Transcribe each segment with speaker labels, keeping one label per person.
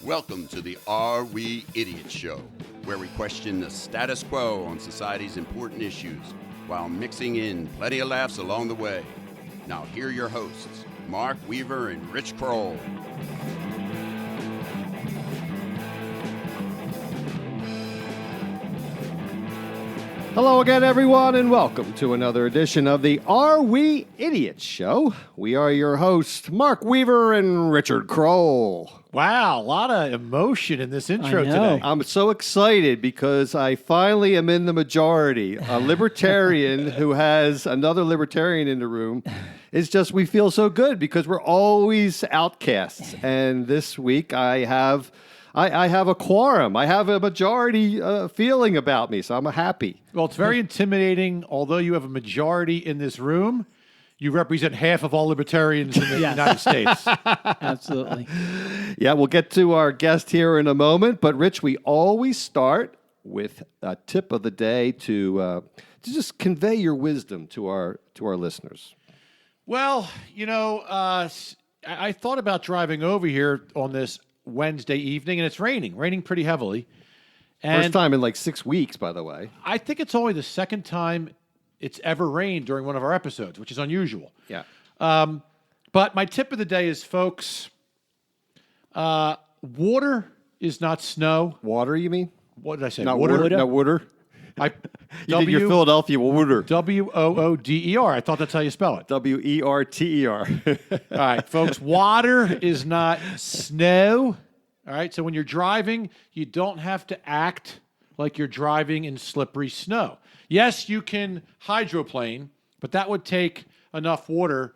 Speaker 1: Welcome to the Are We Idiots Show, where we question the status quo on society's important issues while mixing in plenty of laughs along the way. Now, here are your hosts, Mark Weaver and Rich Kroll.
Speaker 2: Hello again, everyone, and welcome to another edition of the Are We Idiots Show. We are your hosts, Mark Weaver and Richard Kroll.
Speaker 3: Wow, a lot of emotion in this intro today.
Speaker 2: I'm so excited because I finally am in the majority. A libertarian who has another libertarian in the room. It's just we feel so good because we're always outcasts. And this week I have a quorum. I have a majority feeling about me, so I'm happy.
Speaker 3: Well, it's very intimidating. Although you have a majority in this room, you represent half of all libertarians in the United States.
Speaker 4: Absolutely.
Speaker 2: Yeah, we'll get to our guest here in a moment. But, Rich, we always start with a tip of the day to just convey your wisdom to our listeners.
Speaker 3: Well, I thought about driving over here on this Wednesday evening, and it's raining pretty heavily. And
Speaker 2: First time in like 6 weeks, by the way.
Speaker 3: I think it's only the second time it's ever rained during one of our episodes, which is unusual.
Speaker 2: Yeah.
Speaker 3: But my tip of the day is, folks, water is not snow.
Speaker 2: Water, you mean?
Speaker 3: What did I say?
Speaker 2: Not
Speaker 3: water?
Speaker 2: water. No, water. You did your Philadelphia water.
Speaker 3: Wooder. I thought that's how you spell it.
Speaker 2: Werter.
Speaker 3: All right, folks, water is not snow. All right, so when you're driving, you don't have to act like you're driving in slippery snow. Yes, you can hydroplane, but that would take enough water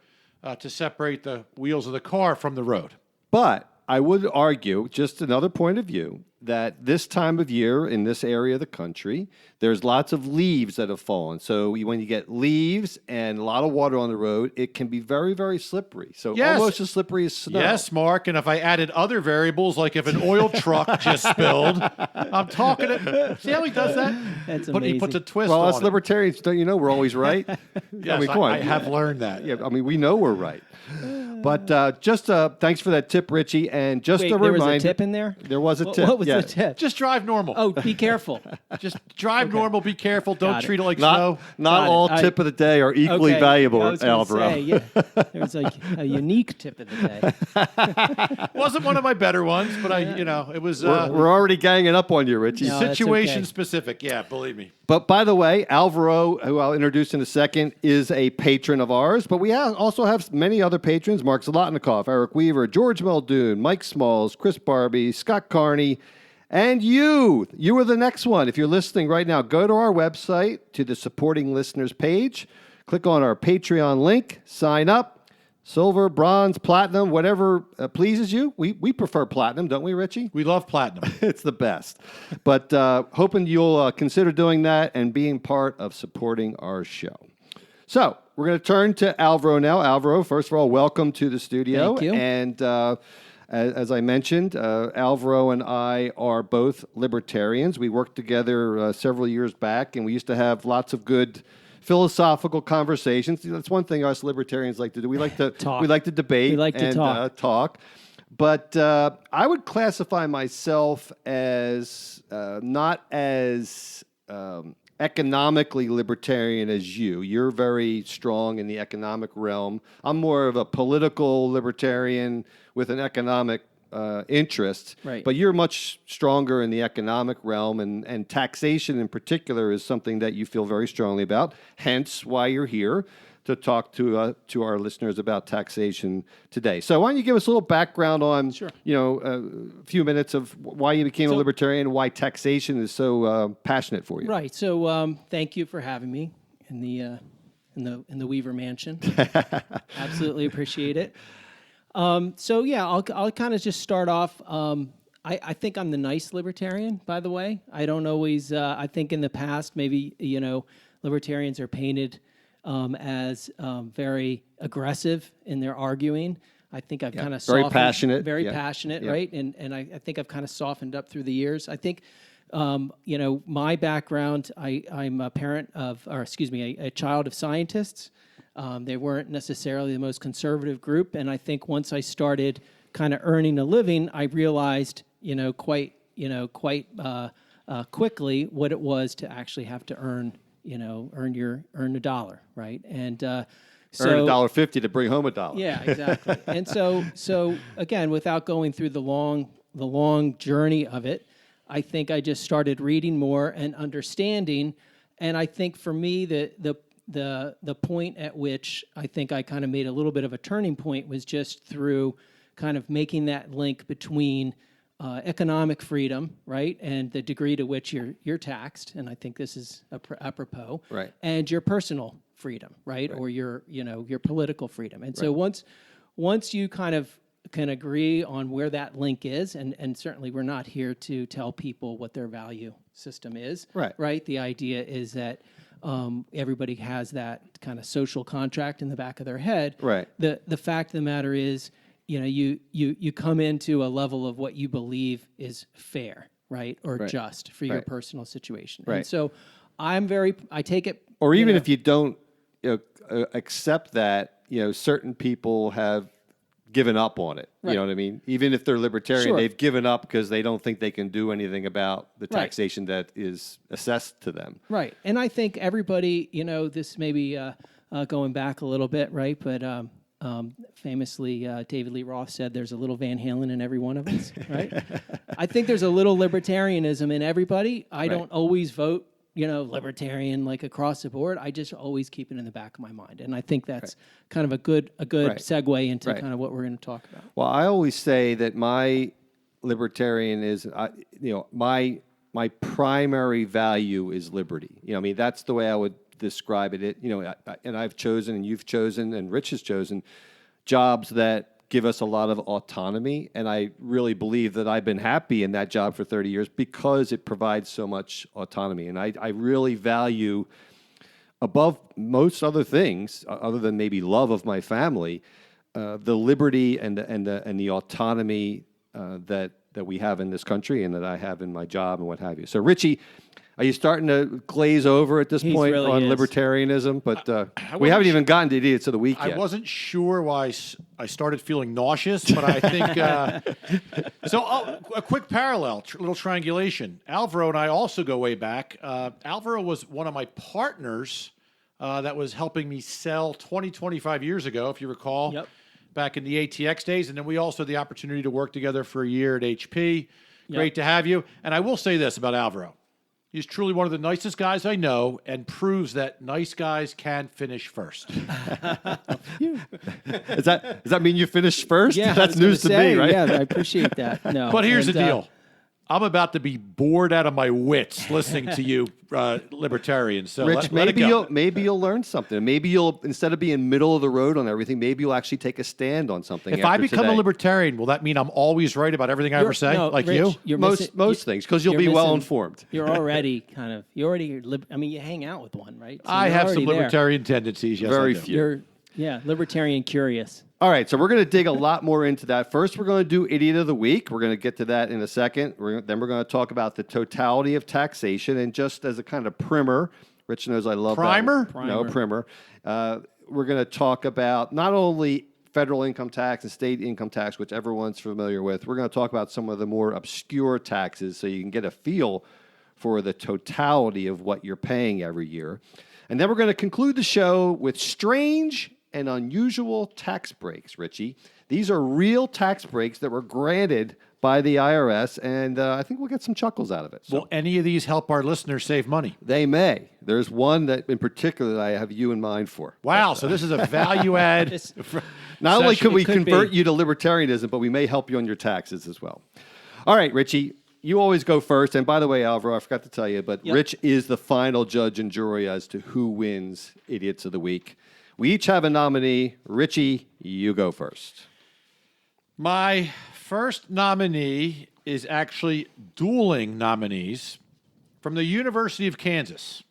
Speaker 3: to separate the wheels of the car from the road.
Speaker 2: But I would argue, just another point of view, that this time of year in this area of the country, there's lots of leaves that have fallen. So when you get leaves and a lot of water on the road, it can be very, very slippery. So
Speaker 3: Yes.
Speaker 2: almost as slippery as snow.
Speaker 3: Yes, Mark, and if I added other variables, like if an oil truck just spilled, I'm talking it. See how he does that?
Speaker 4: That's
Speaker 3: He
Speaker 4: amazing.
Speaker 3: puts a twist
Speaker 2: Well,
Speaker 3: on
Speaker 2: us
Speaker 3: it.
Speaker 2: libertarians, don't you know we're always right?
Speaker 3: Yes,
Speaker 2: I mean, come on.
Speaker 3: I have learned that.
Speaker 2: Yeah, I mean, we know we're right. But just thanks for that tip, Richie. And just
Speaker 4: Wait,
Speaker 2: a
Speaker 4: there
Speaker 2: reminder.
Speaker 4: was a tip in there?
Speaker 2: There was a tip.
Speaker 4: What was
Speaker 2: yeah.
Speaker 4: the tip?
Speaker 3: Just drive normal.
Speaker 4: Oh, be careful.
Speaker 3: Just drive normal. Be careful. Don't
Speaker 4: Got it.
Speaker 3: treat it like
Speaker 2: Not
Speaker 3: snow.
Speaker 2: not
Speaker 4: Got
Speaker 2: all
Speaker 4: it.
Speaker 2: tip of the day are equally
Speaker 4: Okay,
Speaker 2: valuable,
Speaker 4: I was gonna
Speaker 2: Alvaro.
Speaker 4: say, yeah, there's like a unique tip of the day.
Speaker 3: Wasn't one of my better ones, but it was
Speaker 2: We're already ganging up on you, Richie.
Speaker 4: No, that's
Speaker 3: situation
Speaker 4: okay.
Speaker 3: specific. Yeah, believe me.
Speaker 2: But by the way, Alvaro, who I'll introduce in a second, is a patron of ours. But we also have many other patrons: Mark Zlotnikoff, Eric Weaver, George Muldoon, Mike Smalls, Chris Barbie, Scott Carney, and you. You are the next one. If you're listening right now, go to our website, to the supporting listeners page, click on our Patreon link, sign up. Silver, bronze, platinum, whatever pleases you. We prefer platinum, don't we, Richie?
Speaker 3: We love platinum.
Speaker 2: It's the best. But hoping you'll consider doing that and being part of supporting our show. So we're going to turn to Alvaro now. Alvaro, first of all, welcome to the studio.
Speaker 4: Thank you.
Speaker 2: And as I mentioned, Alvaro and I are both libertarians. We worked together several years back, and we used to have lots of good philosophical conversations. That's one thing us libertarians like to do. We like to
Speaker 4: Talk.
Speaker 2: We like to debate.
Speaker 4: We like to
Speaker 2: and talk. But I would classify myself as not as economically libertarian as you. You're very strong in the economic realm. I'm more of a political libertarian with an economic interest.
Speaker 4: Right.
Speaker 2: But you're much stronger in the economic realm, and taxation in particular is something that you feel very strongly about, hence why you're here to talk to our listeners about taxation today. So why don't you give us a little background on,
Speaker 4: Sure.
Speaker 2: a few minutes of why you became a libertarian, why taxation is so passionate for you.
Speaker 4: Right. So thank you for having me in the Weaver Mansion. Absolutely appreciate it. I'll kind of just start off. I think I'm the nice libertarian, by the way. I don't always. I think in the past, maybe libertarians are painted as very aggressive in their arguing. I think I've kind of
Speaker 2: Very
Speaker 4: softened,
Speaker 2: passionate.
Speaker 4: very
Speaker 2: Yeah.
Speaker 4: passionate,
Speaker 2: Yeah.
Speaker 4: right? And I think I've kind of softened up through the years. I think my background. I'm a parent of, or excuse me, a child of scientists. They weren't necessarily the most conservative group, and I think once I started kind of earning a living, I realized, quite quickly what it was to actually have to earn a dollar, right? And so
Speaker 2: Earn $1.50 to bring home $1.
Speaker 4: yeah, exactly. And so again, without going through the long journey of it, I think I just started reading more and understanding. And I think for me, the point at which I think I kind of made a little bit of a turning point was just through kind of making that link between economic freedom, right, and the degree to which you're taxed, and I think this is apropos,
Speaker 2: right,
Speaker 4: and your personal freedom, right, or your political freedom. And so once you kind of can agree on where that link is, and certainly we're not here to tell people what their value system is, right? The idea is that everybody has that kind of social contract in the back of their head.
Speaker 2: Right.
Speaker 4: The fact of the matter is, you come into a level of what you believe is fair, right, or just for your personal situation.
Speaker 2: Right.
Speaker 4: And so I take it.
Speaker 2: Or even if you don't accept that, certain people have given up on it. You know what I mean? Even if they're libertarian, they've given up because they don't think they can do anything about the taxation that is assessed to them.
Speaker 4: Right. And I think everybody, this may be going back a little bit, right? But famously, David Lee Roth said there's a little Van Halen in every one of us, right? I think there's a little libertarianism in everybody. I don't always vote, libertarian like across the board. I just always keep it in the back of my mind. And I think that's kind of a good segue into kind of what we're going to talk about.
Speaker 2: Well, I always say that my libertarian is, my primary value is liberty. That's the way I would describe it. And I've chosen, and you've chosen, and Rich has chosen jobs that give us a lot of autonomy. And I really believe that I've been happy in that job for 30 years because it provides so much autonomy. And I really value, above most other things, other than maybe love of my family, the liberty and the autonomy that we have in this country and that I have in my job and what have you. So, Richie, are you starting to glaze over at this point
Speaker 4: really
Speaker 2: on
Speaker 4: is.
Speaker 2: libertarianism? But we haven't even gotten to Idiots of the Week yet.
Speaker 3: I wasn't sure why I started feeling nauseous, but I think... a quick parallel, little triangulation. Alvaro and I also go way back. Alvaro was one of my partners that was helping me sell 25 years ago, if you recall, back in the ATX days. And then we also had the opportunity to work together for a year at HP. Great to have you. And I will say this about Alvaro. He's truly one of the nicest guys I know and proves that nice guys can finish first.
Speaker 2: Does that mean you finished first?
Speaker 4: Yeah,
Speaker 2: that's news to me, right?
Speaker 4: Yeah, I appreciate that. No,
Speaker 3: But here's the deal. I'm about to be bored out of my wits listening to you libertarians. So
Speaker 2: Rich, maybe you'll learn something. Maybe you'll, instead of being middle of the road on everything, maybe you'll actually take a stand on something.
Speaker 3: If I become a libertarian, will that mean I'm always right about everything I ever say, like
Speaker 4: Rich,
Speaker 3: you?
Speaker 2: Most things, because you'll be well informed.
Speaker 4: You're already you hang out with one, right? So
Speaker 3: I have some libertarian tendencies. Yes,
Speaker 2: Very
Speaker 3: I do.
Speaker 2: few.
Speaker 4: You're libertarian curious.
Speaker 2: All right, so we're going to dig a lot more into that. First, we're going to do Idiot of the Week. We're going to get to that in a second. Then we're going to talk about the totality of taxation. And just as a kind of primer, Rich knows I love
Speaker 3: Primer?
Speaker 2: that. No, primer. We're going to talk about not only federal income tax and state income tax, which everyone's familiar with. We're going to talk about some of the more obscure taxes so you can get a feel for the totality of what you're paying every year. And then we're going to conclude the show with strange and unusual tax breaks, Richie. These are real tax breaks that were granted by the IRS, and I think we'll get some chuckles out of it. So
Speaker 3: Will any of these help our listeners save money?
Speaker 2: they may. There's one that in particular that I have you in mind for.
Speaker 3: Wow, so this is a value add.
Speaker 2: Not only could we
Speaker 4: could
Speaker 2: convert
Speaker 4: be.
Speaker 2: you to libertarianism, but we may help you on your taxes as well. All right, Richie, you always go first. And by the way, Alvaro, I forgot to tell you, but Rich is the final judge and jury as to who wins Idiots of the Week. We each have a nominee. Richie, you go first.
Speaker 3: My first nominee is actually dueling nominees from the University of Kansas.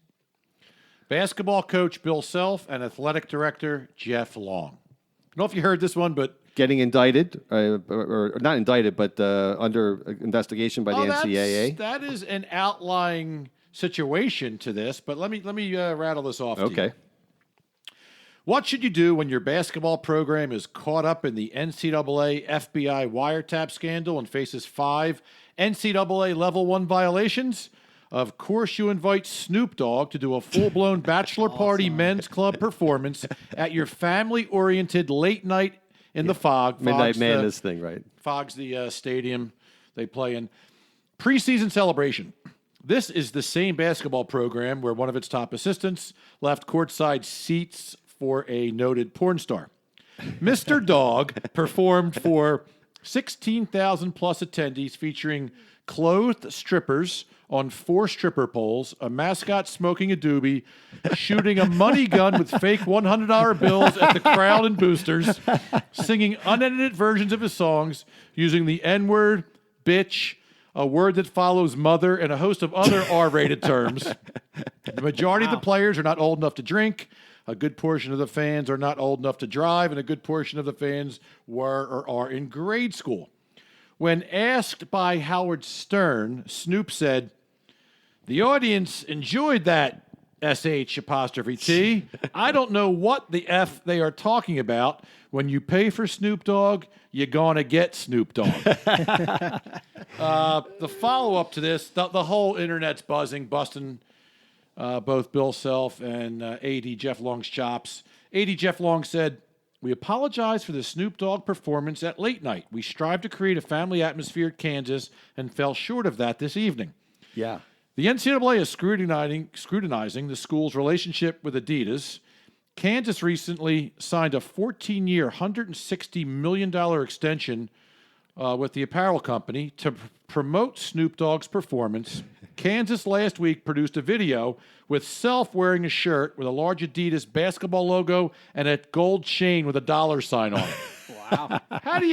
Speaker 3: Basketball coach Bill Self and athletic director Jeff Long. I don't know if you heard this one, but
Speaker 2: Getting indicted, or not indicted, but under investigation by the NCAA.
Speaker 3: That is an outlying situation to this, but let me rattle this off to you.
Speaker 2: Okay.
Speaker 3: What should you do when your basketball program is caught up in the NCAA FBI wiretap scandal and faces 5 NCAA Level 1 violations? Of course, you invite Snoop Dogg to do a full-blown bachelor party men's club performance at your family-oriented late night in the Fog.
Speaker 2: Midnight
Speaker 3: Fog's
Speaker 2: Madness thing, right?
Speaker 3: Fog's the stadium they play in. Preseason celebration. This is the same basketball program where one of its top assistants left courtside seats for a noted porn star. Mr. Dog performed for 16,000 plus attendees featuring clothed strippers on 4 stripper poles, a mascot smoking a doobie, shooting a money gun with fake $100 bills at the crowd and boosters, singing unedited versions of his songs, using the N-word, bitch, a word that follows mother, and a host of other R-rated terms. The majority of the players are not old enough to drink. A good portion of the fans are not old enough to drive, and a good portion of the fans were or are in grade school. When asked by Howard Stern, Snoop said, "The audience enjoyed that SH''T. I don't know what the F they are talking about. When you pay for Snoop Dogg, you're going to get Snoop Dogg." The follow-up to this, the whole internet's busting both Bill Self and AD Jeff Long's chops. AD Jeff Long said, "We apologize for the Snoop Dogg performance at late night. We strive to create a family atmosphere at Kansas and fell short of that this evening."
Speaker 2: Yeah.
Speaker 3: The NCAA is scrutinizing the school's relationship with Adidas. Kansas recently signed a 14-year, $160 million extension with the apparel company to promote Snoop Dogg's performance. Kansas last week produced a video with Self wearing a shirt with a large Adidas basketball logo and a gold chain with a dollar sign on it.
Speaker 4: Wow.
Speaker 3: How do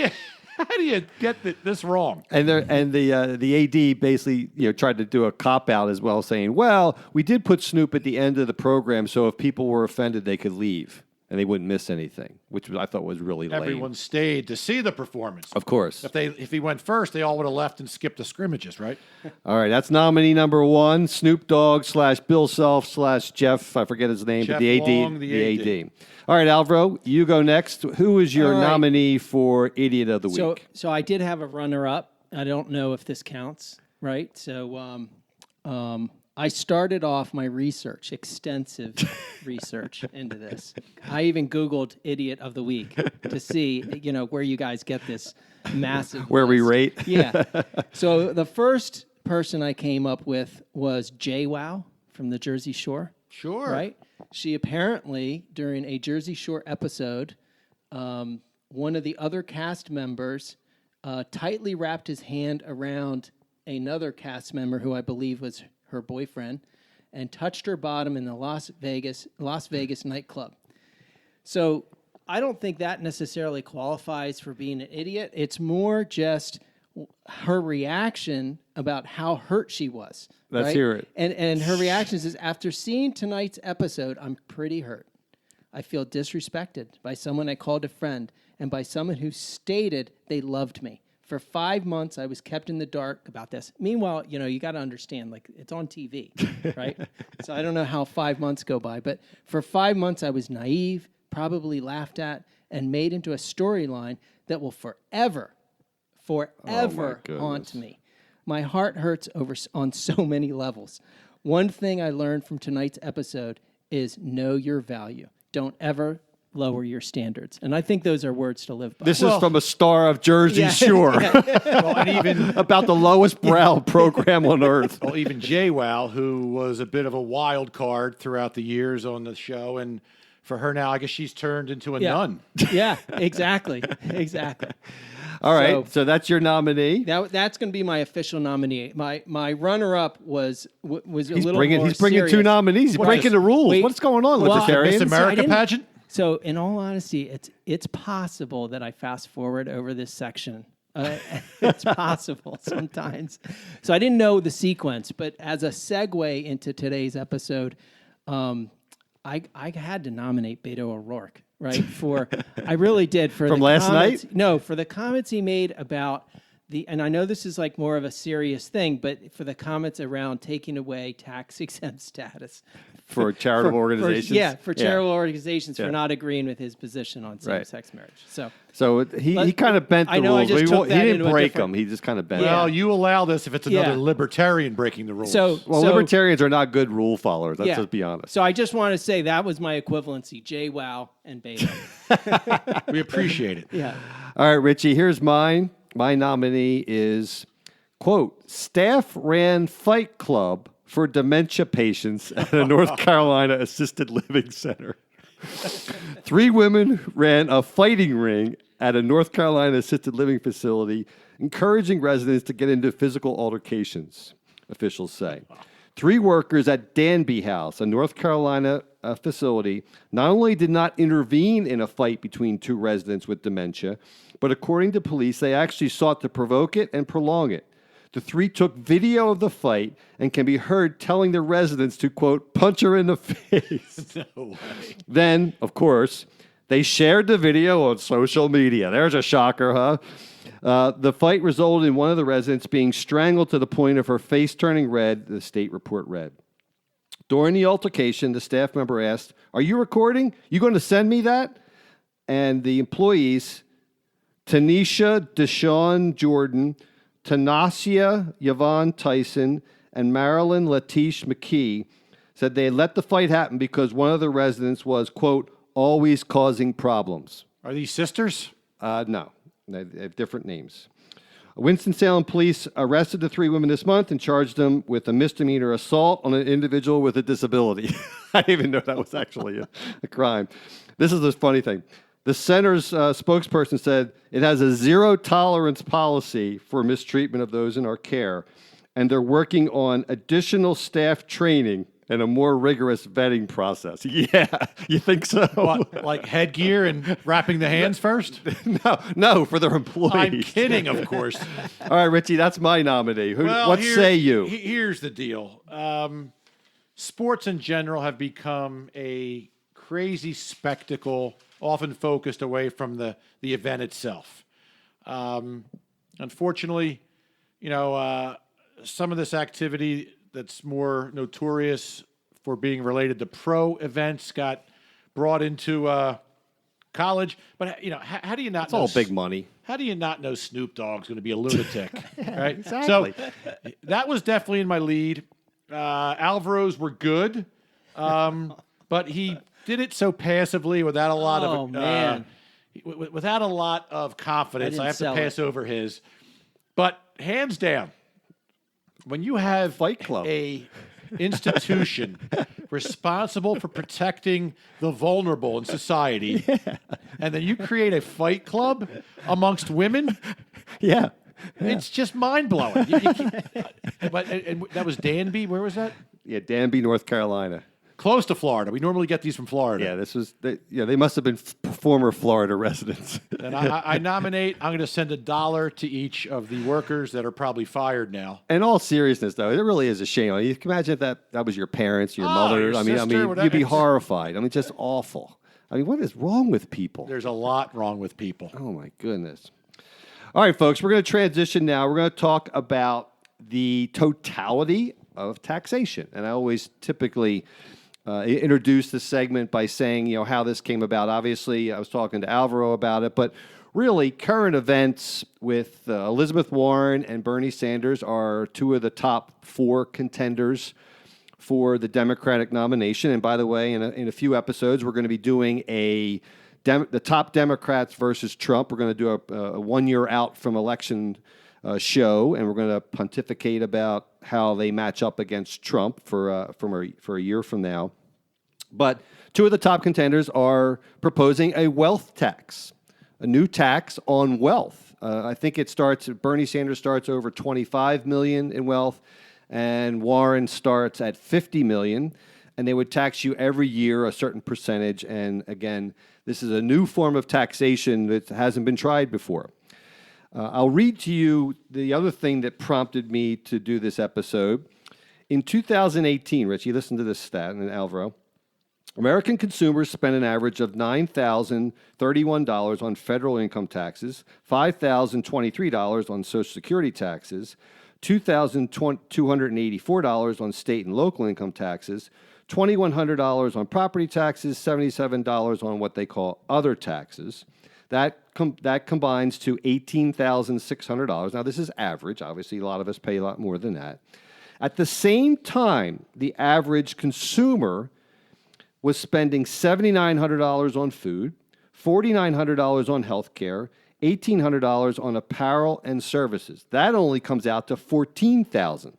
Speaker 3: you get this wrong?
Speaker 2: And the AD basically tried to do a cop out as well, saying, "Well, we did put Snoop at the end of the program, so if people were offended, they could leave and they wouldn't miss anything," which I thought was really lame.
Speaker 3: Everyone stayed to see the performance.
Speaker 2: Of course.
Speaker 3: If he went first, they all would have left and skipped the scrimmages, right?
Speaker 2: All right, that's nominee number 1, Snoop Dogg / Bill Self / Jeff. I forget his name,
Speaker 3: Jeff
Speaker 2: but the AD.
Speaker 3: Long, the AD.
Speaker 2: All right, Alvaro, you go next. Who is your
Speaker 4: All right.
Speaker 2: nominee for Idiot of the Week?
Speaker 4: So I did have a runner-up. I don't know if this counts, right? So I started off my research, extensive research into this. I even Googled Idiot of the Week to see, where you guys get this massive
Speaker 2: Where we
Speaker 4: list.
Speaker 2: rate?
Speaker 4: Yeah. So the first person I came up with was JWoww from the Jersey Shore.
Speaker 3: Sure.
Speaker 4: Right? She apparently, during a Jersey Shore episode, one of the other cast members tightly wrapped his hand around another cast member who I believe was her boyfriend and touched her bottom in the Las Vegas nightclub. So I don't think that necessarily qualifies for being an idiot. It's more just her reaction about how hurt she was.
Speaker 2: Let's
Speaker 4: right?
Speaker 2: hear it.
Speaker 4: And her reaction is, after seeing tonight's episode, I'm pretty hurt. I feel disrespected by someone I called a friend and by someone who stated they loved me. For 5 months, I was kept in the dark about this. Meanwhile, you got to understand, it's on TV, right? So I don't know how 5 months go by, but for 5 months, I was naive, probably laughed at, and made into a storyline that will forever haunt me. My heart hurts on so many levels. One thing I learned from tonight's episode is know your value. Don't ever lower your standards. And I think those are words to live by.
Speaker 2: This is from a star of Jersey Shore
Speaker 3: Well, and even
Speaker 2: about the lowest brow program on earth.
Speaker 3: well, even JWoww, who was a bit of a wild card throughout the years on the show, and for her now, I guess she's turned into a nun.
Speaker 4: Yeah, exactly.
Speaker 2: All right, so that's your nominee.
Speaker 4: That's going to be my official nominee. My runner-up was a little more
Speaker 2: He's bringing
Speaker 4: serious.
Speaker 2: 2 nominees. He's breaking the rules.
Speaker 4: Wait.
Speaker 2: What's going on,
Speaker 4: Well,
Speaker 2: libertarians?
Speaker 3: Miss America
Speaker 4: didn't-
Speaker 3: pageant?
Speaker 4: So, in all honesty, it's possible that I fast forward over this section. It's possible sometimes. So I didn't know the sequence, but as a segue into today's episode, I had to nominate Beto O'Rourke, right? I really did for
Speaker 2: From
Speaker 4: the
Speaker 2: last
Speaker 4: comments,
Speaker 2: night?
Speaker 4: No, for the comments he made about and I know this is like more of a serious thing, but for the comments around taking away tax exempt status
Speaker 2: for charitable organizations.
Speaker 4: For charitable organizations for not agreeing with his position on same-sex marriage.
Speaker 2: So he kind of bent the
Speaker 4: I know I
Speaker 2: rules.
Speaker 4: just took
Speaker 2: He
Speaker 4: that
Speaker 2: didn't
Speaker 4: into a
Speaker 2: break
Speaker 4: different-
Speaker 2: them. He just kind of bent
Speaker 3: Well,
Speaker 2: them.
Speaker 3: you allow this if it's another
Speaker 4: Yeah.
Speaker 3: libertarian breaking the rules.
Speaker 4: So
Speaker 2: Libertarians are not good rule followers. Let's just be honest.
Speaker 4: So I just want to say that was my equivalency: JWoww and Beta.
Speaker 3: we appreciate it.
Speaker 4: Yeah.
Speaker 2: All right, Richie, here's mine. My nominee is, quote, staff ran fight club for dementia patients at a North Carolina assisted living center. 3 women ran a fighting ring at a North Carolina assisted living facility, encouraging residents to get into physical altercations, officials say. 3 workers at Danby House, a North Carolina facility, not only did not intervene in a fight between 2 residents with dementia, but according to police, they actually sought to provoke it and prolong it. The 3 took video of the fight and can be heard telling the residents to, quote, punch her in the face.
Speaker 3: No way.
Speaker 2: Then, of course, they shared the video on social media. There's a shocker, huh? The fight resulted in one of the residents being strangled to the point of her face turning red, the state report read. During the altercation, the staff member asked, "Are you recording? You going to send me that?" And the employees, Tanisha Deshawn Jordan, Tanasia Yvonne Tyson, and Marilyn Latish McKee, said they let the fight happen because one of the residents was, quote, always causing problems.
Speaker 3: Are these sisters?
Speaker 2: No, they have different names. Winston-Salem police arrested the 3 women this month and charged them with a misdemeanor assault on an individual with a disability. I didn't even know that was actually a crime. This is the funny thing. The center's spokesperson said it has a zero-tolerance policy for mistreatment of those in our care, and they're working on additional staff training and a more rigorous vetting process. Yeah, you think so?
Speaker 3: What, like headgear and wrapping the hands first?
Speaker 2: No, for their employees.
Speaker 3: I'm kidding, of course.
Speaker 2: All right, Richie, that's my nominee.
Speaker 3: Well,
Speaker 2: what say you?
Speaker 3: Here's the deal. Sports in general have become a crazy spectacle, often focused away from the event itself. Unfortunately, some of this activity that's more notorious for being related to pro events got brought into college. But how do you not?
Speaker 2: It's all big money.
Speaker 3: How do you not know Snoop Dogg's going to be a lunatic? Right?
Speaker 2: Exactly.
Speaker 3: So that was definitely in my lead. Alvaro's were good, but he did it so passively without a lot of without a lot of confidence. I have to pass over his. But hands down, when you have
Speaker 2: Fight Club,
Speaker 3: a institution responsible for protecting the vulnerable in society, and then you create a fight club amongst women, it's just mind blowing. But that was Danby. Where was that?
Speaker 2: Yeah, Danby, North Carolina.
Speaker 3: Close to Florida. We normally get these from Florida.
Speaker 2: Yeah, this was. They must have been former Florida residents.
Speaker 3: And I nominate. I'm going to send $1 to each of the workers that are probably fired now.
Speaker 2: In all seriousness, though, it really is a shame. You can imagine if that was your parents, your mother.
Speaker 3: Your
Speaker 2: I
Speaker 3: sister,
Speaker 2: mean,
Speaker 3: whatever.
Speaker 2: you'd be horrified. I mean, just awful. I mean, what is wrong with people?
Speaker 3: There's a lot wrong with people.
Speaker 2: Oh my goodness. All right, folks, we're going to transition now. We're going to talk about the totality of taxation, and I always typically introduce this segment by saying, how this came about. Obviously, I was talking to Alvaro about it, but really current events with Elizabeth Warren and Bernie Sanders are 2 of the top 4 contenders for the Democratic nomination. And by the way, in a few episodes, we're going to be doing the top Democrats versus Trump. We're going to do a 1 year out from election show, and we're going to pontificate about how they match up against Trump for a year from now. But 2 of the top contenders are proposing a wealth tax, a new tax on wealth. I think Bernie Sanders starts over $25 million in wealth, and Warren starts at $50 million, and they would tax you every year a certain percentage. And again, this is a new form of taxation that hasn't been tried before. I'll read to you the other thing that prompted me to do this episode. In 2018, Richie, listen to this stat, and Alvaro, American consumers spent an average of $9,031 on federal income taxes, $5,023 on Social Security taxes, $2,284 on state and local income taxes, $2,100 on property taxes, $77 on what they call other taxes. That combines to $18,600. Now, this is average. Obviously, a lot of us pay a lot more than that. At the same time, the average consumer was spending $7,900 on food, $4,900 on health care, $1,800 on apparel and services. That only comes out to $14,000.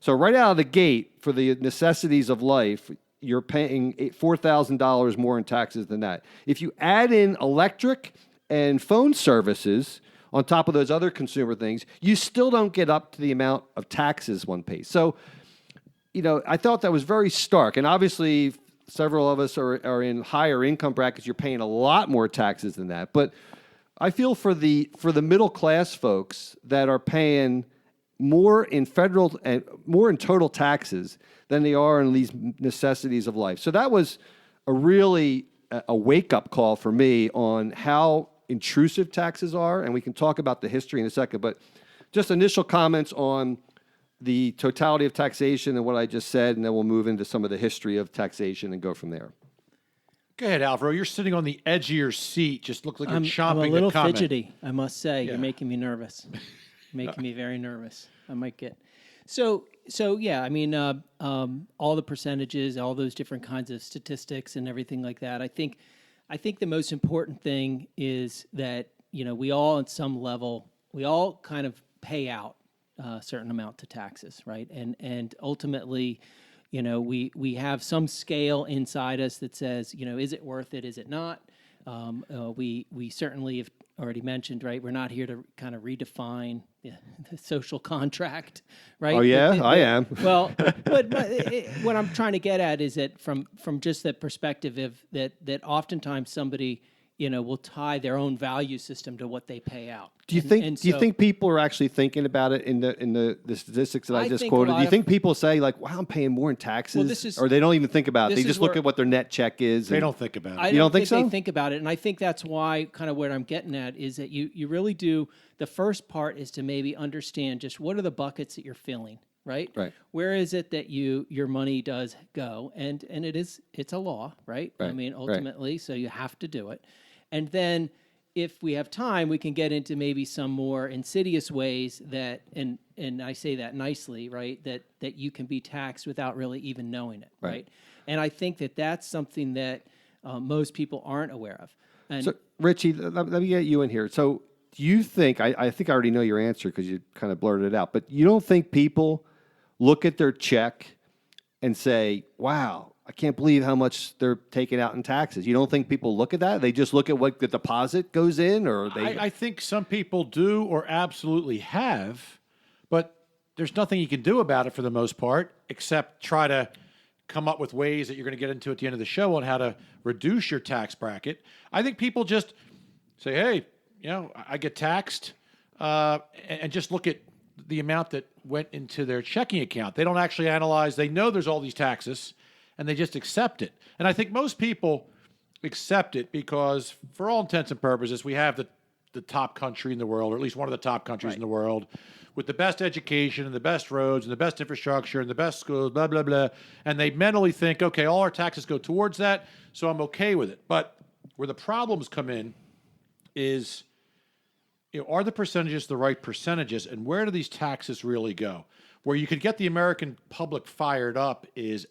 Speaker 2: So right out of the gate, for the necessities of life, you're paying $4,000 more in taxes than that. If you add in electric and phone services on top of those other consumer things, you still don't get up to the amount of taxes one pays. So, I thought that was very stark. And obviously, several of us are in higher income brackets. You're paying a lot more taxes than that. But I feel for the middle class folks that are paying more in federal and more in total taxes than they are in these necessities of life. So that was a really a wake-up call for me on how intrusive taxes are, and we can talk about the history in a second, but just initial comments on the totality of taxation and what I just said, and then we'll move into some of the history of taxation and go from there.
Speaker 3: Go ahead, Alvaro. You're sitting on the edge of your seat. Just look like you're chomping
Speaker 4: I'm a little
Speaker 3: to comment.
Speaker 4: fidgety, I must say.
Speaker 3: Yeah.
Speaker 4: You're making me nervous. Making me very nervous. I might get... So yeah, I mean, all the percentages, all those different kinds of statistics and everything like that. I think the most important thing is that, we all at some level, we all kind of pay out a certain amount to taxes, right? And ultimately, we have some scale inside us that says, is it worth it? Is it not? We certainly have already mentioned, right? We're not here to kind of redefine the social contract, right?
Speaker 2: Oh yeah, I am.
Speaker 4: Well, but what I'm trying to get at is that from just that perspective of that oftentimes somebody will tie their own value system to what they pay out.
Speaker 2: Do you think people are actually thinking about it in the statistics that I just
Speaker 4: think
Speaker 2: quoted? Do you think people say like, "Wow, I'm paying more in taxes," or they don't even think about it? They just look at what their net check is.
Speaker 3: They don't think about it.
Speaker 2: You don't think so?
Speaker 4: They think about it, and I think that's why kind of what I'm getting at is that you really do. The first part is to maybe understand just what are the buckets that you're filling, right?
Speaker 2: Right.
Speaker 4: Where is it that your money does go, and it's a law, right? I mean, ultimately, so you have to do it, and then if we have time, we can get into maybe some more insidious ways that, and I say that nicely, right? That you can be taxed without really even knowing it, right? And I think that that's something that most people aren't aware of. And
Speaker 2: So, Richie, let me get you in here. So, do you think, I think I already know your answer because you kind of blurted it out, but you don't think people look at their check and say, wow, I can't believe how much they're taking out in taxes? You don't think people look at that? They just look at what the deposit goes in, or they...
Speaker 3: I think some people do or absolutely have, but there's nothing you can do about it for the most part, except try to come up with ways that you're going to get into at the end of the show on how to reduce your tax bracket. I think people just say, hey, I get taxed, and just look at the amount that went into their checking account. They don't actually analyze. They know there's all these taxes, and they just accept it. And I think most people accept it because, for all intents and purposes, we have the top country in the world, or at least one of the top countries in the world, with the best education and the best roads and the best infrastructure and the best schools, blah, blah, blah. And they mentally think, okay, all our taxes go towards that, so I'm okay with it. But where the problems come in is, are the percentages the right percentages, and where do these taxes really go? Where you could get the American public fired up is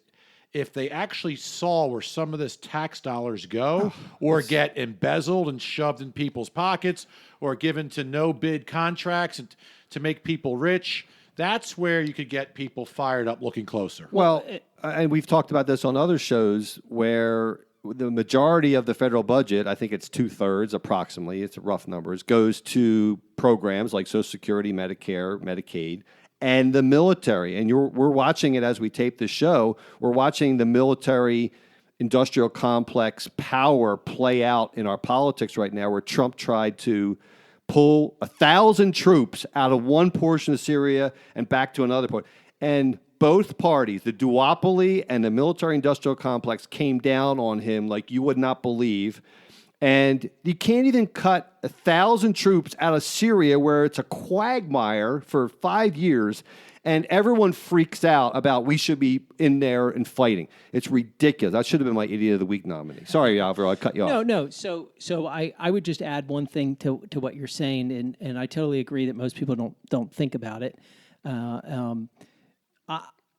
Speaker 3: if they actually saw where some of this tax dollars go, or get embezzled and shoved in people's pockets, or given to no-bid contracts and to make people rich. That's where you could get people fired up looking closer.
Speaker 2: Well, and we've talked about this on other shows where the majority of the federal budget, I think it's 2/3 approximately, it's rough numbers, goes to programs like Social Security, Medicare, Medicaid, and the military. And we're watching it as we tape this show. We're watching the military industrial complex power play out in our politics right now, where Trump tried to pull 1,000 troops out of one portion of Syria and back to another part. And both parties, the duopoly and the military industrial complex, came down on him like you would not believe. And you can't even cut 1,000 troops out of Syria where it's a quagmire for 5 years, and everyone freaks out about we should be in there and fighting. It's ridiculous. That should have been my Idiot of the Week nominee. Sorry, Alvaro, I cut you off.
Speaker 4: No. So I would just add one thing to what you're saying, and I totally agree that most people don't think about it.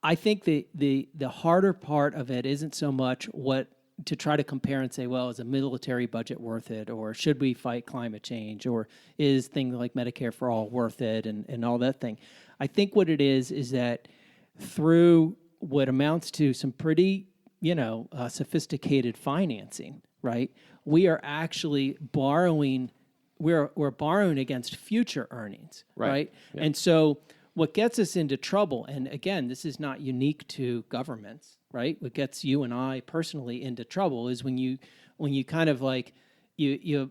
Speaker 4: I think the harder part of it isn't so much what to try to compare and say, well, is a military budget worth it, or should we fight climate change, or is things like Medicare for all worth it, and all that thing. I think what it is that through what amounts to some pretty, sophisticated financing, right? We are actually borrowing. We're borrowing against future earnings, right? Yeah. And so what gets us into trouble, and again, this is not unique to governments, right? What gets you and I personally into trouble is when you kind of like you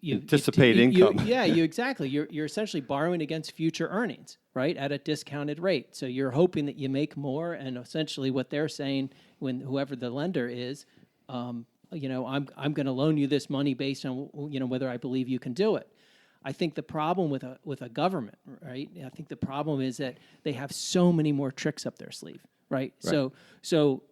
Speaker 2: anticipate income.
Speaker 4: Exactly. You're essentially borrowing against future earnings, right, at a discounted rate. So you're hoping that you make more, and essentially what they're saying, when whoever the lender is, I'm going to loan you this money based on whether I believe you can do it. I think the problem with a government, right? I think the problem is that they have so many more tricks up their sleeve, right? So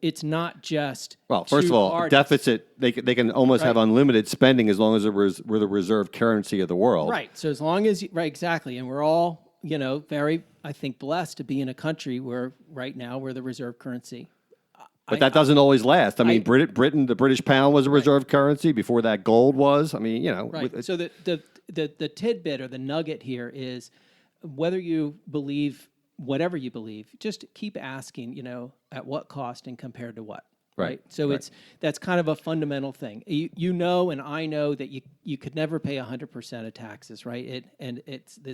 Speaker 4: it's not just
Speaker 2: first of all, deficit. They can almost have unlimited spending as long as we're the reserve currency of the world,
Speaker 4: right? So as long as exactly, and we're all very, I think, blessed to be in a country where right now we're the reserve currency.
Speaker 2: But that doesn't always last. I mean, Britain, the British pound was a reserve currency. Before that, gold was. I mean,
Speaker 4: Right. So the tidbit or the nugget here is whether you believe whatever you believe, just keep asking, at what cost and compared to what. Right. So that's kind of a fundamental thing. And I know that you could never pay 100% of taxes, right?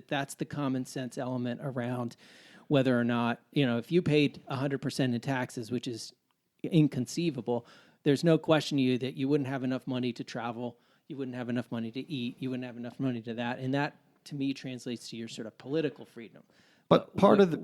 Speaker 4: That's the common sense element around whether or not, if you paid 100% in taxes, which is inconceivable, there's no question to you that you wouldn't have enough money to travel, you wouldn't have enough money to eat, you wouldn't have enough money to that, and that to me translates to your sort of political freedom.
Speaker 2: But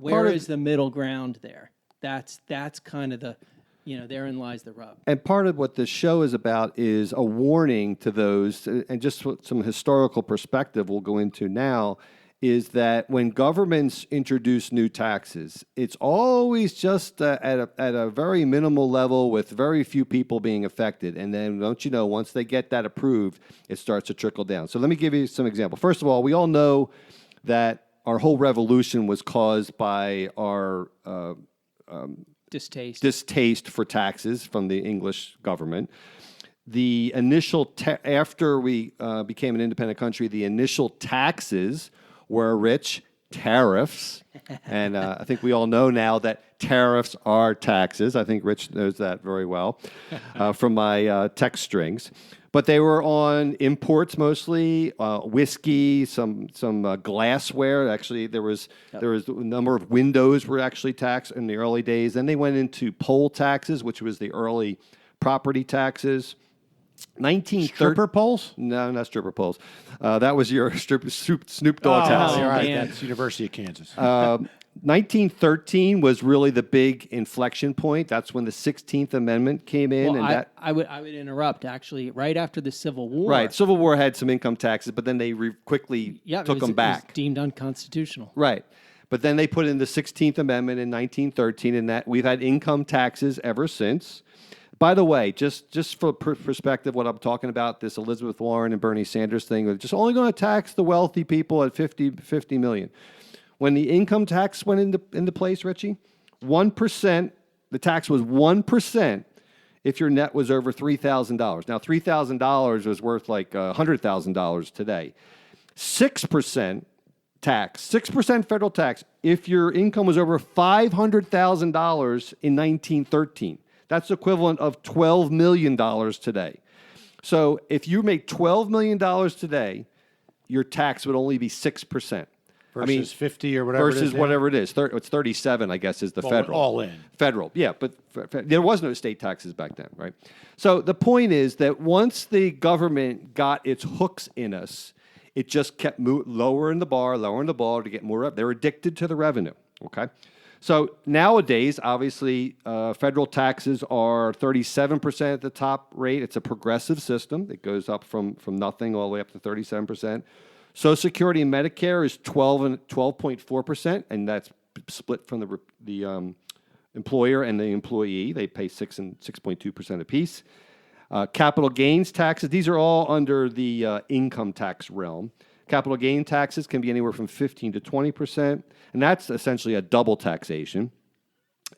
Speaker 4: where is the middle ground there? That's kind of the, therein lies the rub.
Speaker 2: And part of what this show is about is a warning to those, and just some historical perspective we'll go into now, is that when governments introduce new taxes, it's always just at a very minimal level with very few people being affected. And then, once they get that approved, it starts to trickle down. So let me give you some examples. First of all, we all know that our whole revolution was caused by our distaste for taxes from the English government. The initial, after we became an independent country, the initial taxes were rich tariffs. And I think we all know now that tariffs are taxes. I think Rich knows that very well from my text strings. But they were on imports mostly, whiskey, some glassware. Actually, there was a number of windows were actually taxed in the early days. Then they went into poll taxes, which was the early property taxes.
Speaker 3: Stripper poles?
Speaker 2: No, not stripper poles. That was your Snoop Dogg tax.
Speaker 3: All right, that's University of Kansas.
Speaker 2: 1913 was really the big inflection point. That's when the 16th Amendment came in.
Speaker 4: Well, I would interrupt, actually, right after the Civil War.
Speaker 2: Right. Civil War had some income taxes, but then they quickly took them back.
Speaker 4: It was deemed unconstitutional.
Speaker 2: Right. But then they put in the 16th Amendment in 1913, and that we've had income taxes ever since. By the way, just for perspective, what I'm talking about, this Elizabeth Warren and Bernie Sanders thing, they're just only going to tax the wealthy people at 50 million. When the income tax went into place, Richie, 1%, the tax was 1% if your net was over $3,000. Now, $3,000 was worth like $100,000 today. 6% tax, 6% federal tax if your income was over $500,000 in 1913. That's equivalent of $12 million today. So if you make $12 million today, your tax would only be 6%.
Speaker 3: Versus 50 or whatever it is.
Speaker 2: Versus whatever it is. It's 37, I guess, is the federal.
Speaker 3: All in.
Speaker 2: Federal, yeah. But there was no state taxes back then, right? So the point is that once the government got its hooks in us, it just kept lowering the bar to get more up. They're addicted to the revenue, okay? So nowadays, obviously, federal taxes are 37% at the top rate. It's a progressive system. It goes up from nothing all the way up to 37%. Social Security and Medicare is 12.4%, and that's split from the employer and the employee. They pay 6.2% apiece. Capital gains taxes, these are all under the income tax realm. Capital gain taxes can be anywhere from 15 to 20%, and that's essentially a double taxation.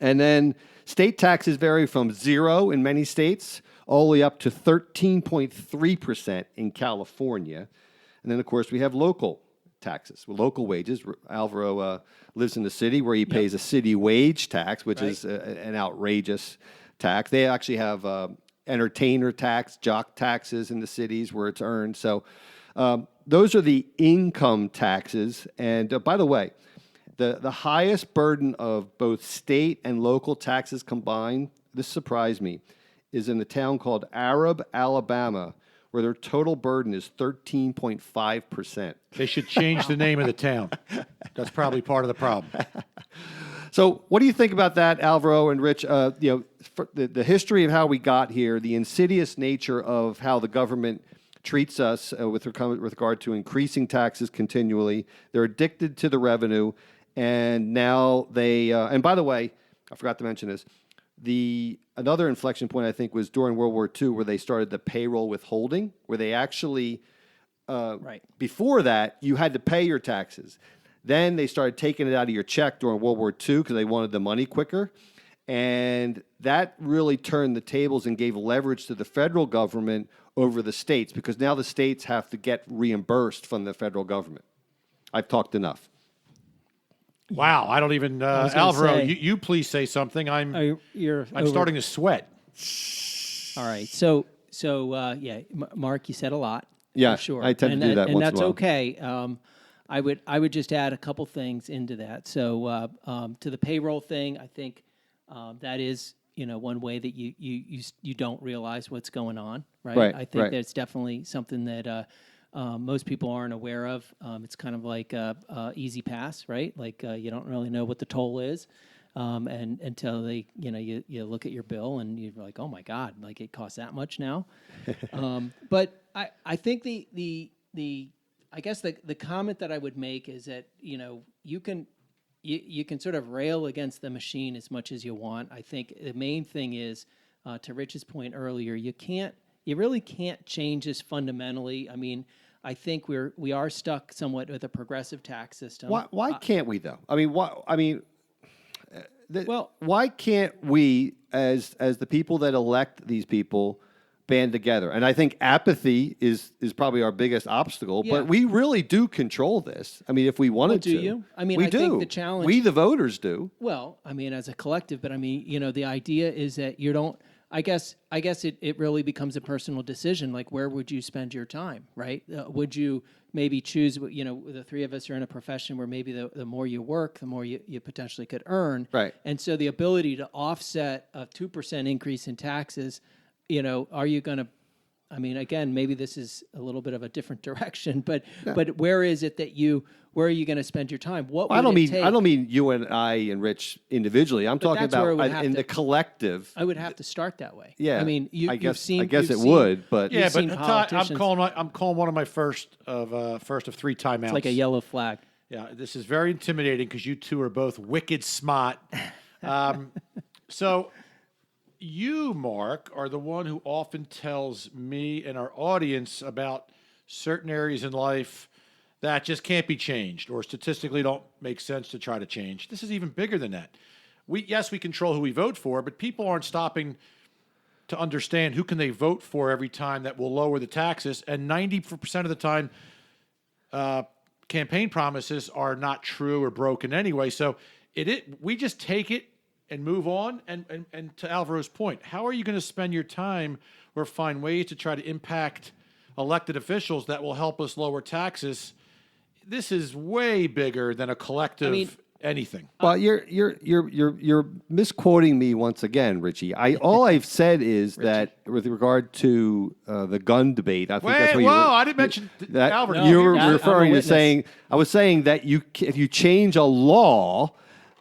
Speaker 2: And then state taxes vary from 0 in many states all the way up to 13.3% in California. And then, of course, we have local taxes, local wages. Alvaro lives in the city where he pays a city wage tax, which is an outrageous tax. They actually have entertainer tax, jock taxes in the cities where it's earned. So those are the income taxes. And by the way, the highest burden of both state and local taxes combined, this surprised me, is in a town called Arab, Alabama, where their total burden is 13.5%.
Speaker 3: They should change the name of the town. That's probably part of the problem.
Speaker 2: So what do you think about that, Alvaro and Rich? For the history of how we got here, the insidious nature of how the government treats us with regard to increasing taxes continually. They're addicted to the revenue, and now they. And by the way, I forgot to mention this. Another inflection point I think was during World War II, where they started the payroll withholding, where they actually. Before that, you had to pay your taxes. Then they started taking it out of your check during World War II because they wanted the money quicker. And that really turned the tables and gave leverage to the federal government over the states, because now the states have to get reimbursed from the federal government. I've talked enough.
Speaker 3: Wow, I don't even, Alvaro, you please say something. I'm starting to sweat.
Speaker 4: All right, so Mark, you said a lot.
Speaker 2: Yeah,
Speaker 4: for sure.
Speaker 2: I tend to do that
Speaker 4: and
Speaker 2: once
Speaker 4: that's
Speaker 2: in a while.
Speaker 4: okay. I would just add a couple things into that. So to the payroll thing, I think that is one way that you don't realize what's going on, right? I think that's definitely something that most people aren't aware of. It's kind of like easy pass, right? Like you don't really know what the toll is, and until they you look at your bill and you're like, oh my God, like it costs that much now. But I think I guess the comment that I would make is that you can sort of rail against the machine as much as you want. I think the main thing is, to Rich's point earlier, you really can't change this fundamentally. I mean, I think we are stuck somewhat with a progressive tax system.
Speaker 2: Why can't we though? Why can't we, as the people that elect these people, band together? And I think apathy is probably our biggest obstacle.
Speaker 4: Yeah.
Speaker 2: But we really do control this. I mean, if we wanted to.
Speaker 4: Do you? I mean,
Speaker 2: we
Speaker 4: I
Speaker 2: do.
Speaker 4: think the challenge.
Speaker 2: We, the voters, do.
Speaker 4: Well, I mean, as a collective, but I mean, the idea is that you don't. I guess it really becomes a personal decision. Like, where would you spend your time, right? Would you maybe choose, the three of us are in a profession where maybe the more you work, the more you potentially could earn.
Speaker 2: Right.
Speaker 4: And so the ability to offset a 2% increase in taxes, are you going to, I mean, again, maybe this is a little bit of a different direction, but where is it that where are you going to spend your time?
Speaker 2: I don't mean you and I and Rich individually. I'm talking about in the collective.
Speaker 4: I would have to start that way.
Speaker 2: Yeah.
Speaker 4: I mean,
Speaker 2: I guess it would, but
Speaker 3: Yeah, but
Speaker 4: politicians.
Speaker 3: I'm calling one of my first of 3 timeouts.
Speaker 4: It's like a yellow flag.
Speaker 3: Yeah, this is very intimidating because you two are both wicked smart. So you, Mark, are the one who often tells me and our audience about certain areas in life that just can't be changed or statistically don't make sense to try to change. This is even bigger than that. We control who we vote for, but people aren't stopping to understand who can they vote for every time that will lower the taxes. And 90% of the time, campaign promises are not true or broken anyway. So we just take it and move on. And to Alvaro's point, how are you going to spend your time or find ways to try to impact elected officials that will help us lower taxes? This is way bigger than a collective anything.
Speaker 2: Well, you're misquoting me once again, Richie. All I've said is that with regard to the gun debate, I think that's what
Speaker 3: I didn't mention
Speaker 2: that.
Speaker 3: Albert.
Speaker 2: You were referring to saying I was saying that if you change a law,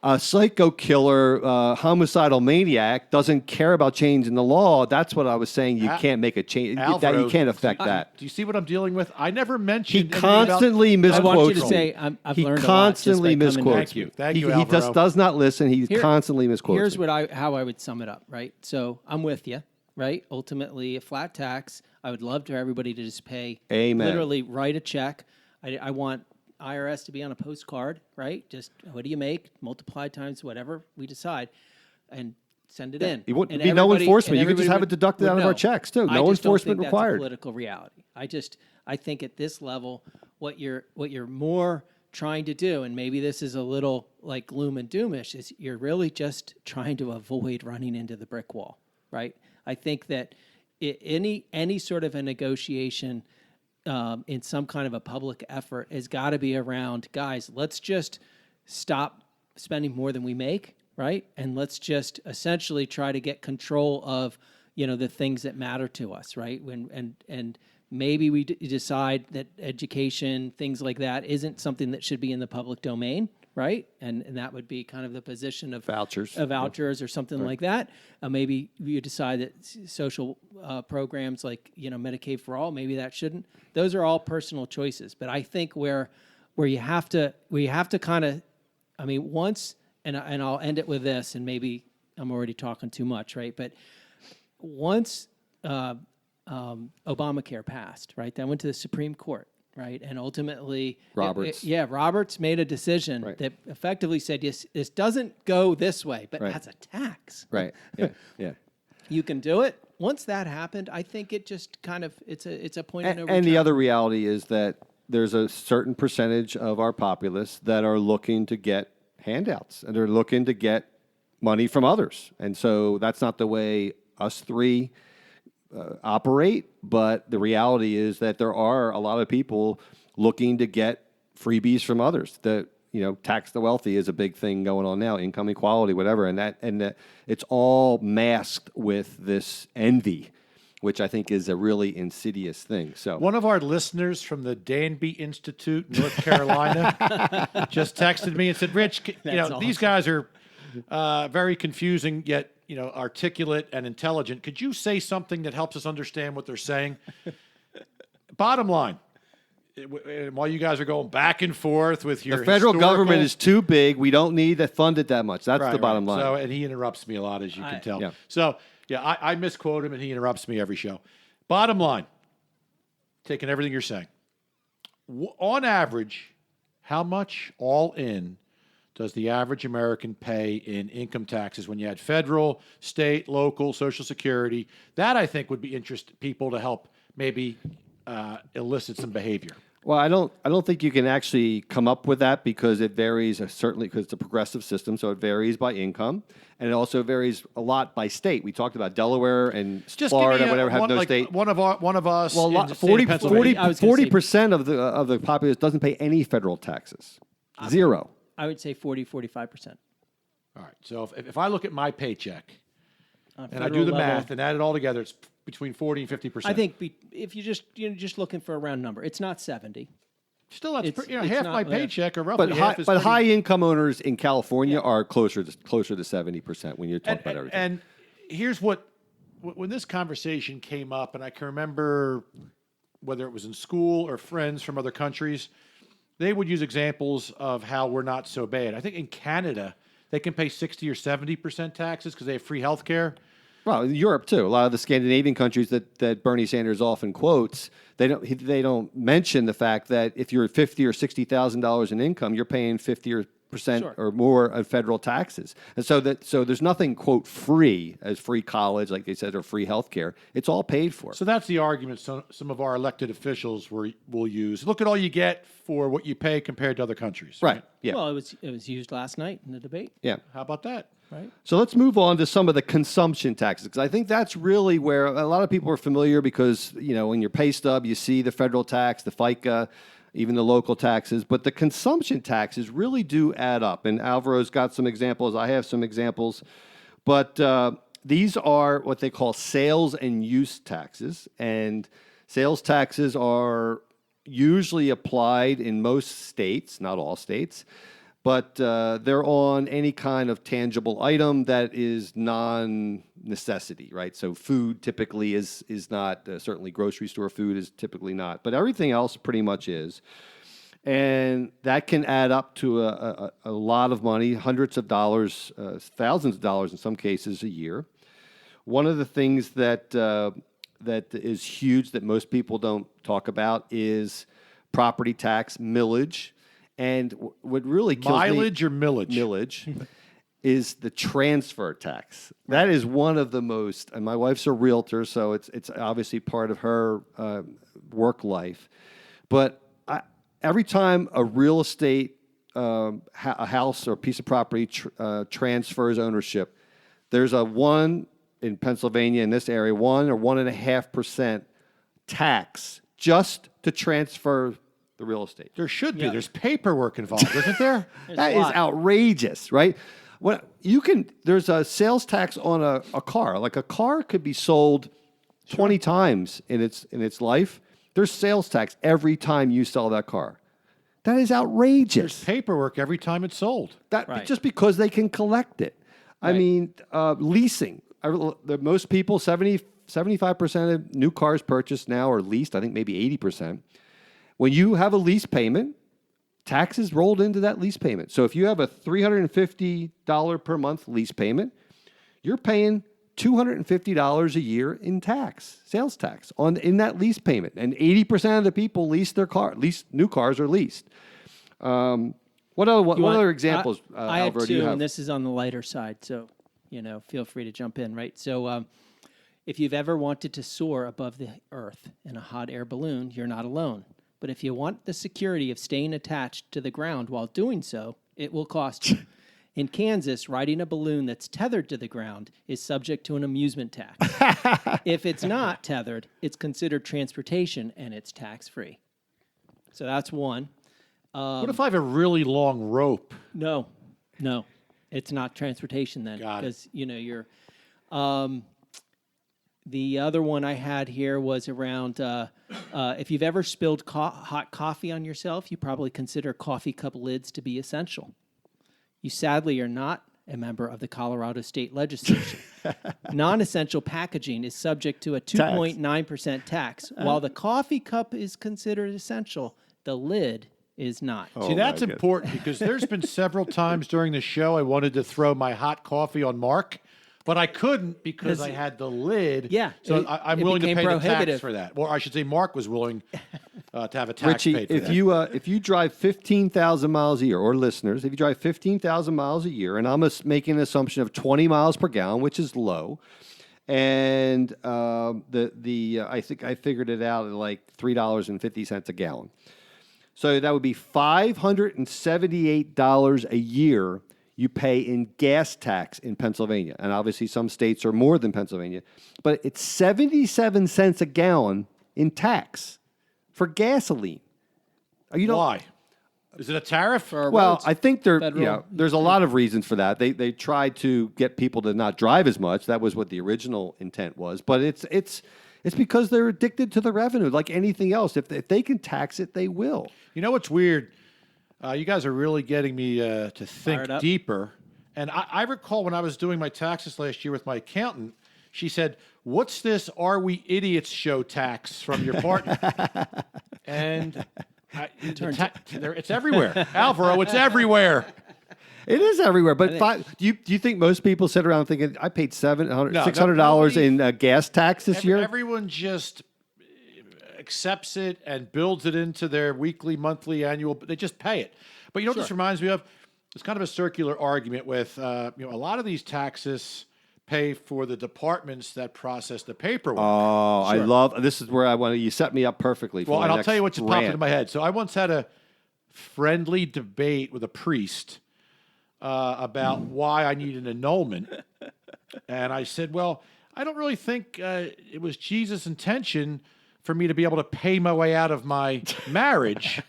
Speaker 2: a psycho killer, homicidal maniac doesn't care about changing the law. That's what I was saying. You can't make a change.
Speaker 3: Alvaro,
Speaker 2: You can't affect that.
Speaker 3: Do you see what I'm dealing with? I never mentioned
Speaker 2: He
Speaker 3: anything about-
Speaker 2: constantly
Speaker 4: I
Speaker 2: misquotes.
Speaker 4: want you to
Speaker 2: me.
Speaker 4: say I've
Speaker 2: He
Speaker 4: learned
Speaker 2: constantly
Speaker 4: a lot just by coming
Speaker 2: misquotes.
Speaker 4: back.
Speaker 3: Thank you.
Speaker 2: me.
Speaker 3: Thank you,
Speaker 2: He
Speaker 3: Alvaro.
Speaker 2: just does not listen. He constantly misquotes.
Speaker 4: Here's
Speaker 2: me.
Speaker 4: how I would sum it up, right? So I'm with you, right? Ultimately, a flat tax. I would love for everybody to just pay.
Speaker 2: Amen.
Speaker 4: Literally write a check. I want IRS to be on a postcard, right? Just what do you make? Multiply times whatever we decide, and send it in.
Speaker 2: It wouldn't
Speaker 4: And
Speaker 2: be no
Speaker 4: everybody-
Speaker 2: enforcement.
Speaker 4: and
Speaker 2: You could just
Speaker 4: everybody
Speaker 2: have it deducted
Speaker 4: would
Speaker 2: out of our
Speaker 4: know.
Speaker 2: checks, too.
Speaker 4: I
Speaker 2: No
Speaker 4: just don't
Speaker 2: enforcement
Speaker 4: think
Speaker 2: required.
Speaker 4: That's a political reality. I think at this level, what you're more trying to do, and maybe this is a little like gloom and doomish, is you're really just trying to avoid running into the brick wall, right? I think that any sort of a negotiation in some kind of a public effort has got to be around, guys, let's just stop spending more than we make, right? And let's just essentially try to get control of, the things that matter to us, right? And maybe we decide that education, things like that, isn't something that should be in the public domain, right? And that would be kind of the position of
Speaker 2: Vouchers.
Speaker 4: or something like that. Maybe you decide that social programs like Medicaid for all, maybe that shouldn't. Those are all personal choices. But I think where you have to kind of, once, and I'll end it with this, and maybe I'm already talking too much, right? But once Obamacare passed, right, that went to the Supreme Court. Right, and ultimately,
Speaker 2: Roberts.
Speaker 4: Roberts made a decision that effectively said, "Yes, this doesn't go this way, but as a tax,
Speaker 2: Right. Yeah.
Speaker 4: you can do it." Once that happened, I think it just kind of it's a point of no return.
Speaker 2: And the other reality is that there's a certain percentage of our populace that are looking to get handouts and they're looking to get money from others, and so that's not the way us three operate, but the reality is that there are a lot of people looking to get freebies from others. Tax the wealthy is a big thing going on now, income equality, whatever, and that it's all masked with this envy, which I think is a really insidious thing. So
Speaker 3: One of our listeners from the Danby Institute, North Carolina, just texted me and said, "Rich, these guys are very confusing yet articulate and intelligent. Could you say something that helps us understand what they're saying?" Bottom line, while you guys are going back and forth with your
Speaker 2: the federal government
Speaker 3: historical-
Speaker 2: is too big. We don't need to fund it that much. That's the bottom line.
Speaker 3: So, and he interrupts me a lot, as you can tell.
Speaker 2: Yeah.
Speaker 3: So, I misquote him, and he interrupts me every show. Bottom line, taking everything you're saying, on average, how much all in does the average American pay in income taxes when you add federal, state, local, Social Security? That, I think, would be interest people to help maybe elicit some behavior.
Speaker 2: Well, I don't think you can actually come up with that because it varies certainly because it's a progressive system, so it varies by income, and it also varies a lot by state. We talked about Delaware and
Speaker 3: Just
Speaker 2: Florida,
Speaker 3: give me
Speaker 2: whatever, have no state.
Speaker 3: One of us.
Speaker 2: Well,
Speaker 3: in the state of Pennsylvania.
Speaker 4: I was gonna say-
Speaker 2: 40% of the populace doesn't pay any federal taxes. Zero.
Speaker 4: I would say 40-45%.
Speaker 3: All right. So if I look at my paycheck and I
Speaker 4: federal
Speaker 3: do the
Speaker 4: level.
Speaker 3: math and add it all together, it's between 40 and 50%.
Speaker 4: I think if you just looking for a round number, it's not 70.
Speaker 3: still that's
Speaker 4: it's-
Speaker 3: pretty,
Speaker 4: it's
Speaker 3: half
Speaker 4: not
Speaker 3: my
Speaker 4: there.
Speaker 3: paycheck or roughly
Speaker 2: But
Speaker 3: half is
Speaker 2: but
Speaker 3: pretty-
Speaker 2: high income owners in California are closer to 70% when you talk about everything.
Speaker 3: And here's what when this conversation came up, and I can remember whether it was in school or friends from other countries, they would use examples of how we're not so bad. I think in Canada, they can pay 60 or 70% taxes because they have free health care.
Speaker 2: Well, in Europe too. A lot of the Scandinavian countries that Bernie Sanders often quotes, they don't mention the fact that if you're at $50,000 or $60,000 in income, you're paying 50% or more of federal taxes, and so there's nothing quote free as free college, like they said, or free health care. It's all paid for.
Speaker 3: So that's the argument some of our elected officials will use. Look at all you get for what you pay compared to other countries.
Speaker 2: Right. Yeah.
Speaker 4: Well, it was used last night in the debate.
Speaker 2: Yeah.
Speaker 3: How about that?
Speaker 4: Right.
Speaker 2: So let's move on to some of the consumption taxes, because I think that's really where a lot of people are familiar because, in your pay stub, you see the federal tax, the FICA, even the local taxes, but the consumption taxes really do add up. And Alvaro's got some examples. I have some examples. But these are what they call sales and use taxes. And sales taxes are usually applied in most states, not all states, but they're on any kind of tangible item that is non-necessity, right? So food typically is not, certainly grocery store food is typically not, but everything else pretty much is. And that can add up to a lot of money, hundreds of dollars, thousands of dollars in some cases a year. One of the things that is huge that most people don't talk about is property tax, millage. And what really kills
Speaker 3: Mileage or millage?
Speaker 2: Millage is the transfer tax. That is one of the most, and my wife's a realtor, so it's obviously part of her work life. But every time a real estate, a house or a piece of property transfers ownership, there's a one in Pennsylvania in this area, 1 or 1.5% tax just to transfer the real estate.
Speaker 3: There should be. There's paperwork involved, isn't there?
Speaker 2: That is outrageous, right? There's a sales tax on a car. Like a car could be sold 20 times in its life. There's sales tax every time you sell that car. That is outrageous.
Speaker 3: There's paperwork every time it's sold.
Speaker 2: Just because they can collect it. I mean, leasing. Most people, 75% of new cars purchased now are leased. I think maybe 80%. When you have a lease payment, taxes rolled into that lease payment. So if you have a $350 per month lease payment, you're paying $250 a year in tax, sales tax in that lease payment. And 80% of the people lease new cars are leased. What other examples,
Speaker 4: I have
Speaker 2: Alvaro,
Speaker 4: two,
Speaker 2: do you have?
Speaker 4: and this is on the lighter side, so feel free to jump in, right? So if you've ever wanted to soar above the earth in a hot air balloon, you're not alone. But if you want the security of staying attached to the ground while doing so, it will cost you. In Kansas, riding a balloon that's tethered to the ground is subject to an amusement tax. If it's not tethered, it's considered transportation and it's tax-free. So that's one.
Speaker 3: What if I have a really long rope?
Speaker 4: No, it's not transportation then.
Speaker 3: Got it.
Speaker 4: Because, you're... The other one I had here was around if you've ever spilled hot coffee on yourself, you probably consider coffee cup lids to be essential. You sadly are not a member of the Colorado State Legislature. Non-essential packaging is subject to a 2.9% tax. While the coffee cup is considered essential, the lid is not.
Speaker 3: See, that's important because there's been several times during the show I wanted to throw my hot coffee on Mark, but I couldn't because I had the lid.
Speaker 4: Yeah.
Speaker 3: So I'm willing to pay the tax
Speaker 4: prohibitive
Speaker 3: for that. Or I should say Mark was willing to have a tax
Speaker 2: Richie,
Speaker 3: paid for that.
Speaker 2: if you drive 15,000 miles a year, or listeners, if you drive 15,000 miles a year, and I'm making an assumption of 20 miles per gallon, which is low, and I think I figured it out at like $3.50 a gallon. So that would be $578 a year you pay in gas tax in Pennsylvania. And obviously some states are more than Pennsylvania. But it's 77 cents a gallon in tax for gasoline.
Speaker 3: Why? Is it a tariff?
Speaker 2: Well, I think there's a lot of reasons for that. They tried to get people to not drive as much. That was what the original intent was. But it's because they're addicted to the revenue, like anything else. If they can tax it, they will.
Speaker 3: You know what's weird? You guys are really getting me to think deeper. And I recall when I was doing my taxes last year with my accountant, she said, "What's this Are We Idiots show tax from your partner?" And it's everywhere. Alvaro, it's everywhere.
Speaker 2: It is everywhere. But do you think most people sit around thinking, I paid $600 in gas tax this year?
Speaker 3: Everyone just accepts it and builds it into their weekly, monthly, annual. They just pay it. But you know what this reminds me of? It's kind of a circular argument with a lot of these taxes pay for the departments that process the paperwork.
Speaker 2: Oh, I love this. Is where I want to. You set me up perfectly.
Speaker 3: Well, and I'll tell you what just popped into my head. So I once had a friendly debate with a priest about why I need an annulment, and I said, "Well, I don't really think it was Jesus' intention for me to be able to pay my way out of my marriage."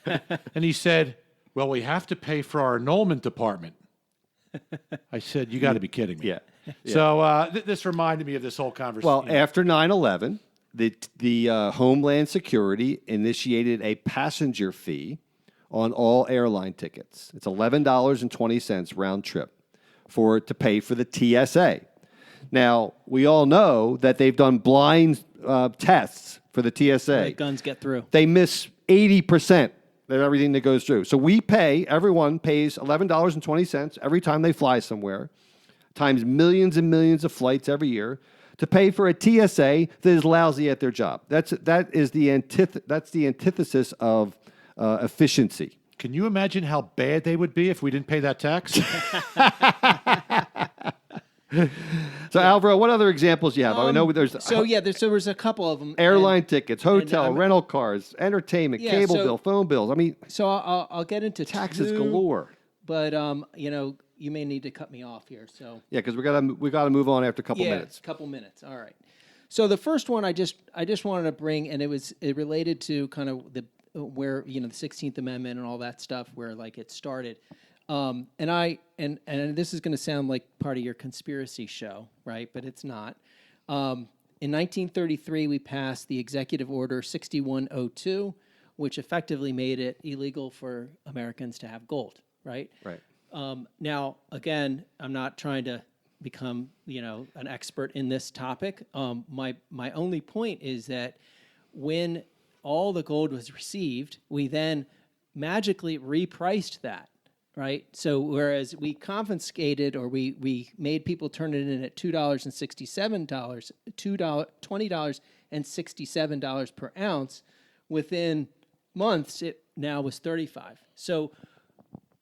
Speaker 3: And he said, "Well, we have to pay for our annulment department." I said, "You got to be kidding me."
Speaker 2: Yeah.
Speaker 3: So this reminded me of this whole conversation.
Speaker 2: Well, after 9/11, the Homeland Security initiated a passenger fee on all airline tickets. It's $11.20 round trip to pay for the TSA. Now, we all know that they've done blind tests for the TSA.
Speaker 4: Right, guns get through.
Speaker 2: They miss 80% of everything that goes through. So everyone pays $11.20 every time they fly somewhere, times millions and millions of flights every year, to pay for a TSA that is lousy at their job. That's the antithesis of efficiency.
Speaker 3: Can you imagine how bad they would be if we didn't pay that tax?
Speaker 2: So, Alvaro, what other examples do you have? I know there's
Speaker 4: there's a couple of them.
Speaker 2: airline tickets, hotel, rental cars, entertainment, cable bill, phone bills. I mean,
Speaker 4: So I'll get into
Speaker 2: taxes
Speaker 4: two,
Speaker 2: galore.
Speaker 4: But you may need to cut me off here. So
Speaker 2: Yeah, because we gotta move on after a couple minutes.
Speaker 4: couple minutes. All right. So the first one I just wanted to bring, and it related to kind of the 16th Amendment and all that stuff, where like it started. And this is going to sound like part of your conspiracy show, right? But it's not. In 1933, we passed the Executive Order 6102, which effectively made it illegal for Americans to have gold, right?
Speaker 2: Right.
Speaker 4: Now, again, I'm not trying to become, an expert in this topic. My only point is that when all the gold was received, we then magically repriced that, right? So whereas we confiscated or we made people turn it in at $20.67 per ounce, within months it now was $35. So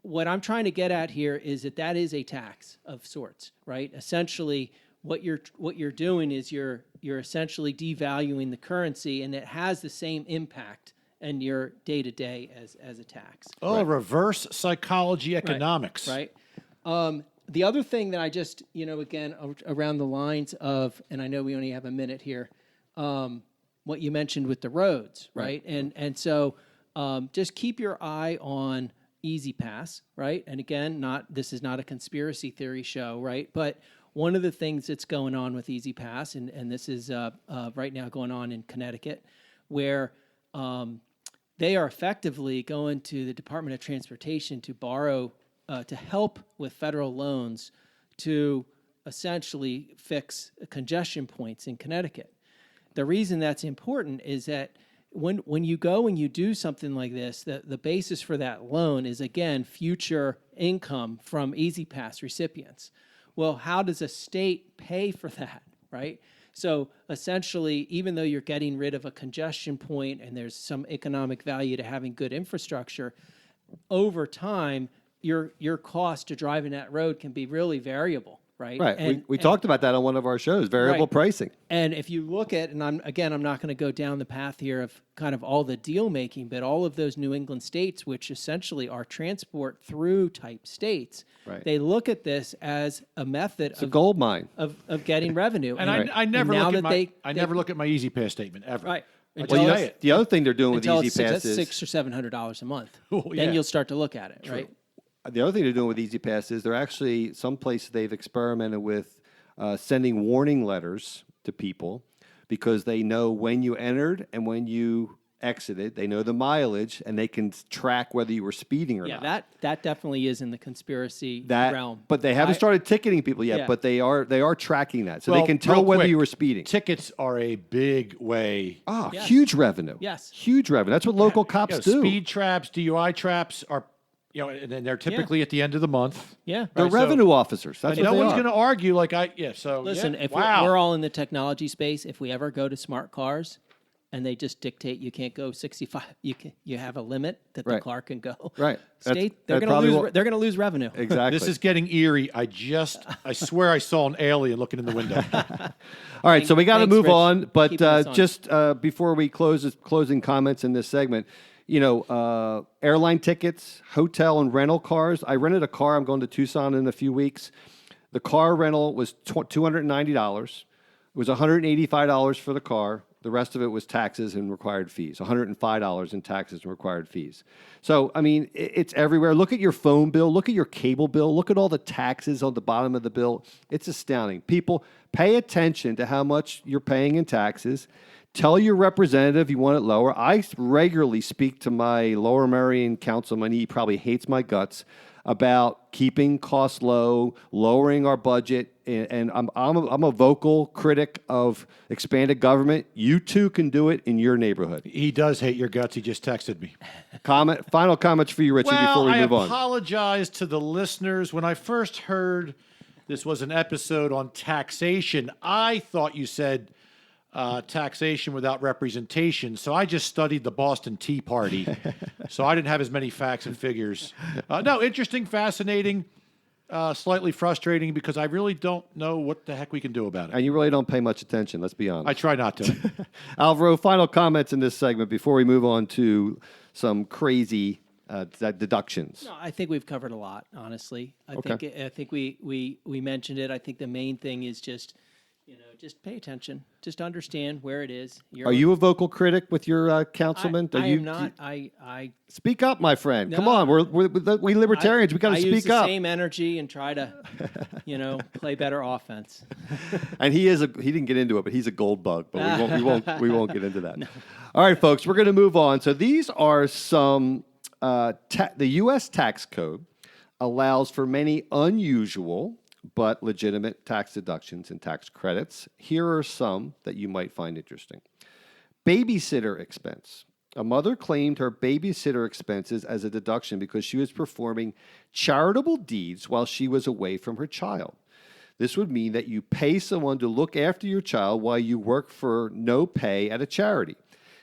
Speaker 4: what I'm trying to get at here is that is a tax of sorts, right? Essentially, what you're doing is you're essentially devaluing the currency, and it has the same impact in your day-to-day as a tax.
Speaker 3: Oh, right. Reverse psychology economics.
Speaker 4: Right. The other thing that I just, again, around the lines of, and I know we only have a minute here, what you mentioned with the roads, right? And so just keep your eye on Easy Pass, right? And again, this is not a conspiracy theory show, right? But one of the things that's going on with Easy Pass, and this is right now going on in Connecticut, where they are effectively going to the Department of Transportation to borrow, to help with federal loans to essentially fix congestion points in Connecticut. The reason that's important is that when you go and you do something like this, the basis for that loan is, again, future income from Easy Pass recipients. Well, how does a state pay for that, right? So essentially, even though you're getting rid of a congestion point and there's some economic value to having good infrastructure, over time, your cost to driving that road can be really variable, right?
Speaker 2: Right. We talked about that on one of our shows, variable pricing.
Speaker 4: And if you look at, and I'm not going to go down the path here of kind of all the deal making, but all of those New England states, which essentially are transport through type states, they look at this as a method
Speaker 2: a gold mine
Speaker 4: of getting revenue.
Speaker 3: And I never look at my Easy Pass statement ever.
Speaker 4: Right.
Speaker 2: The other thing they're doing with Easy Pass is
Speaker 4: $600 or $700 a month.
Speaker 3: Oh, yeah.
Speaker 4: Then you'll start to look at it, right?
Speaker 2: The other thing they're doing with Easy Pass is they're actually, some places they've experimented with sending warning letters to people because they know when you entered and when you exited. They know the mileage, and they can track whether you were speeding or not.
Speaker 4: Yeah, that definitely is in the conspiracy realm.
Speaker 2: But they haven't started ticketing people yet, but they are tracking that. So they can tell whether you were speeding.
Speaker 3: Tickets are a big way.
Speaker 2: Oh, yes. Huge revenue.
Speaker 4: Yes.
Speaker 2: Huge revenue. That's what local cops do.
Speaker 3: Speed traps, DUI traps are... and they're typically at the end of the month.
Speaker 4: Yeah,
Speaker 2: they're revenue officers. That's what
Speaker 3: no
Speaker 2: they
Speaker 3: one's
Speaker 2: are.
Speaker 3: going to argue
Speaker 4: listen. If we're all in the technology space, if we ever go to smart cars, and they just dictate you can't go 65, you have a limit that the car can go.
Speaker 2: Right.
Speaker 4: They're going to lose revenue.
Speaker 2: Exactly.
Speaker 3: This is getting eerie. I swear I saw an alien looking in the window.
Speaker 2: All right, so we got to move on, but
Speaker 4: just
Speaker 2: before we close closing comments in this segment. Airline tickets, hotel and rental cars. I rented a car. I'm going to Tucson in a few weeks. The car rental was $290. It was $185 for the car. The rest of it was taxes and required fees, $105 in taxes and required fees. So, I mean, it's everywhere. Look at your phone bill. Look at your cable bill. Look at all the taxes on the bottom of the bill. It's astounding. People, pay attention to how much you're paying in taxes. Tell your representative you want it lower. I regularly speak to my Lower Merion councilman. He probably hates my guts about keeping costs low, lowering our budget, and I'm a vocal critic of expanded government. You too can do it in your neighborhood.
Speaker 3: He does hate your guts. He just texted me.
Speaker 2: Final comments for you, Richie, before we move
Speaker 3: I
Speaker 2: on.
Speaker 3: apologize to the listeners. When I first heard this was an episode on taxation, I thought you said taxation without representation. So I just studied the Boston Tea Party. So I didn't have as many facts and figures. No, interesting, fascinating, slightly frustrating because I really don't know what the heck we can do about it.
Speaker 2: And you really don't pay much attention, let's be honest.
Speaker 3: I try not to.
Speaker 2: Alvaro, final comments in this segment before we move on to some crazy deductions.
Speaker 4: No, I think we've covered a lot, honestly. I think we mentioned it. I think the main thing is just pay attention. Just understand where it is.
Speaker 2: Are you a vocal critic with your councilman?
Speaker 4: I am not. I
Speaker 2: speak up, my friend.
Speaker 4: No.
Speaker 2: Come on, we libertarians. We got to
Speaker 4: use
Speaker 2: speak
Speaker 4: the
Speaker 2: up.
Speaker 4: same energy and try to, play better offense.
Speaker 2: And he didn't get into it, but he's a gold bug. But we won't get into that. No. All right, folks, we're going to move on. So these are some the U.S. tax code allows for many unusual but legitimate tax deductions and tax credits. Here are some that you might find interesting. Babysitter expense. A mother claimed her babysitter expenses as a deduction because she was performing charitable deeds while she was away from her child. This would mean that you pay someone to look after your child while you work for no pay at a charity.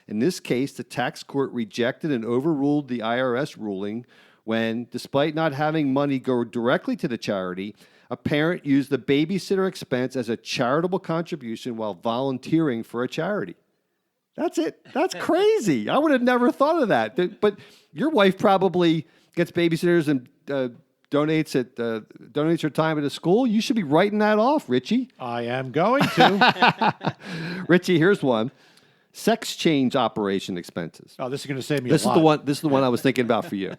Speaker 2: In this case, the tax court rejected and overruled the IRS ruling when, despite not having money go directly to the charity, a parent used the babysitter expense as a charitable contribution while volunteering for a charity. That's it. That's crazy. I would have never thought of that. But your wife probably gets babysitters and donates her time at a school. You should be writing that off, Richie.
Speaker 3: I am going to.
Speaker 2: Richie, here's one. Sex change operation expenses.
Speaker 3: Oh, this is going to save me a lot.
Speaker 2: This is the one I was thinking about for you.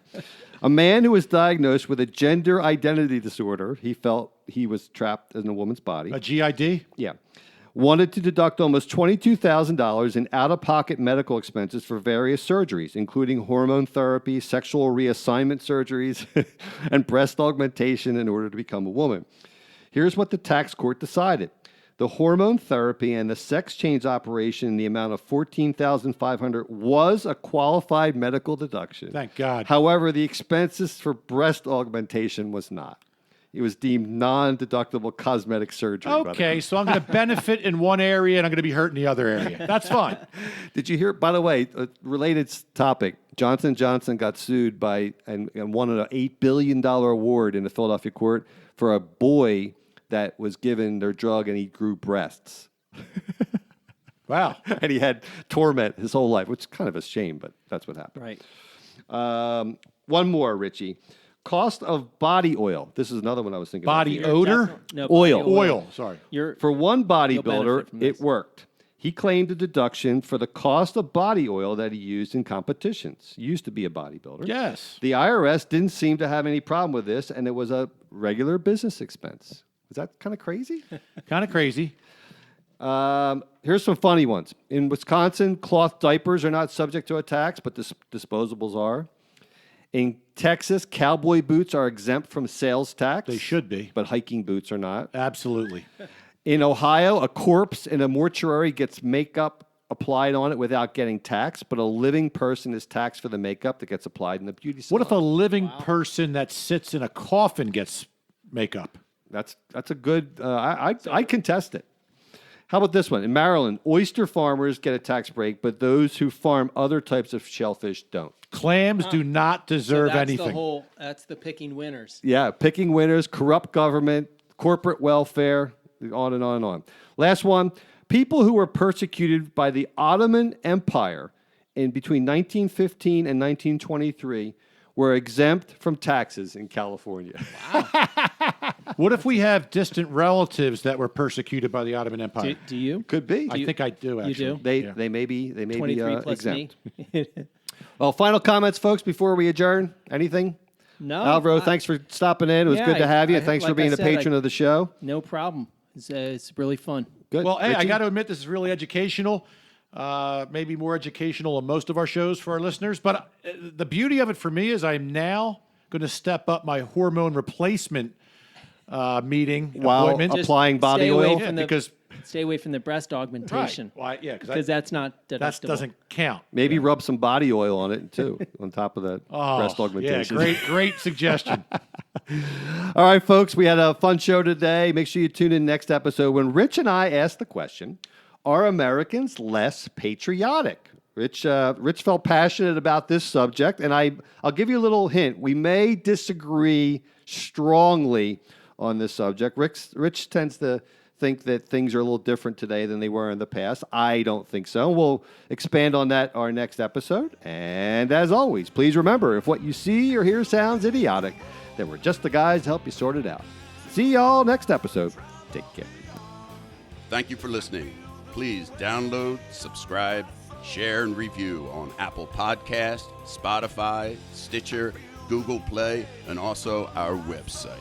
Speaker 2: A man who was diagnosed with a gender identity disorder, he felt he was trapped in a woman's body.
Speaker 3: A GID?
Speaker 2: Yeah. Wanted to deduct almost $22,000 in out-of-pocket medical expenses for various surgeries, including hormone therapy, sexual reassignment surgeries, and breast augmentation in order to become a woman. Here's what the tax court decided. The hormone therapy and the sex change operation in the amount of $14,500 was a qualified medical deduction.
Speaker 3: Thank God.
Speaker 2: However, the expenses for breast augmentation was not. It was deemed non-deductible cosmetic surgery.
Speaker 3: Okay, so I'm going to benefit in one area and I'm going to be hurt in the other area. That's fine.
Speaker 2: Did you hear, by the way, a related topic, Johnson & Johnson got sued and won an $8 billion award in the Philadelphia court for a boy that was given their drug and he grew breasts.
Speaker 3: Wow.
Speaker 2: And he had torment his whole life, which is kind of a shame, but that's what happened.
Speaker 4: Right.
Speaker 2: One more, Richie. Cost of body oil. This is another one I was thinking
Speaker 3: Body
Speaker 2: about.
Speaker 3: odor?
Speaker 4: No,
Speaker 2: Oil.
Speaker 3: Oil, sorry.
Speaker 2: For one bodybuilder,
Speaker 4: benefit from this.
Speaker 2: it worked. He claimed a deduction for the cost of body oil that he used in competitions. He used to be a bodybuilder.
Speaker 3: Yes.
Speaker 2: The IRS didn't seem to have any problem with this, and it was a regular business expense. Is that kind of crazy?
Speaker 3: Kind of crazy.
Speaker 2: Here's some funny ones. In Wisconsin, cloth diapers are not subject to a tax, but disposables are. In Texas, cowboy boots are exempt from sales tax.
Speaker 3: They should be.
Speaker 2: But hiking boots are not.
Speaker 3: Absolutely.
Speaker 2: In Ohio, a corpse in a mortuary gets makeup applied on it without getting taxed, but a living person is taxed for the makeup that gets applied in the beauty salon.
Speaker 3: What if a living person that sits in a coffin gets makeup?
Speaker 2: That's a good. I contest it. How about this one? In Maryland, oyster farmers get a tax break, but those who farm other types of shellfish don't.
Speaker 3: Clams do not deserve
Speaker 4: that's
Speaker 3: anything.
Speaker 4: That's the picking winners.
Speaker 2: Yeah, picking winners, corrupt government, corporate welfare, on and on and on. Last one. People who were persecuted by the Ottoman Empire in between 1915 and 1923 were exempt from taxes in California.
Speaker 3: What if we have distant relatives that were persecuted by the Ottoman Empire?
Speaker 4: Do you?
Speaker 2: Could be.
Speaker 3: I think I do, actually.
Speaker 4: do?
Speaker 2: They may be
Speaker 4: 23 plus
Speaker 2: exempt.
Speaker 4: me.
Speaker 2: Well, final comments, folks, before we adjourn. Anything?
Speaker 4: No.
Speaker 2: Alvaro, thanks for stopping in. It was good to have you. Thanks for
Speaker 4: like
Speaker 2: being
Speaker 4: I
Speaker 2: a
Speaker 4: said,
Speaker 2: patron of the show.
Speaker 4: No problem. It's really fun.
Speaker 2: Good.
Speaker 3: Well, hey, I
Speaker 2: Richie?
Speaker 3: got to admit, this is really educational. maybe more educational on most of our shows for our listeners. But the beauty of it for me is I'm now going to step up my hormone replacement meeting
Speaker 2: While
Speaker 3: appointment.
Speaker 2: applying body
Speaker 4: stay away
Speaker 2: oil.
Speaker 4: from
Speaker 3: because
Speaker 4: stay away from the breast augmentation.
Speaker 3: Why? Yeah,
Speaker 4: Because that's not deductible.
Speaker 3: that doesn't count.
Speaker 2: Maybe rub some body oil on it too, on top of that breast
Speaker 3: Yeah,
Speaker 2: augmentation.
Speaker 3: great suggestion.
Speaker 2: All right, folks, we had a fun show today. Make sure you tune in next episode when Rich and I ask the question, are Americans less patriotic? Rich felt passionate about this subject, and I'll give you a little hint. We may disagree strongly on this subject. Rich tends to think that things are a little different today than they were in the past. I don't think so. We'll expand on that our next episode. And as always, please remember, if what you see or hear sounds idiotic, then we're just the guys to help you sort it out. See y'all next episode. Take care.
Speaker 1: Thank you for listening. Please download, subscribe, share, and review on Apple Podcast, Spotify, Stitcher, Google Play, and also our website.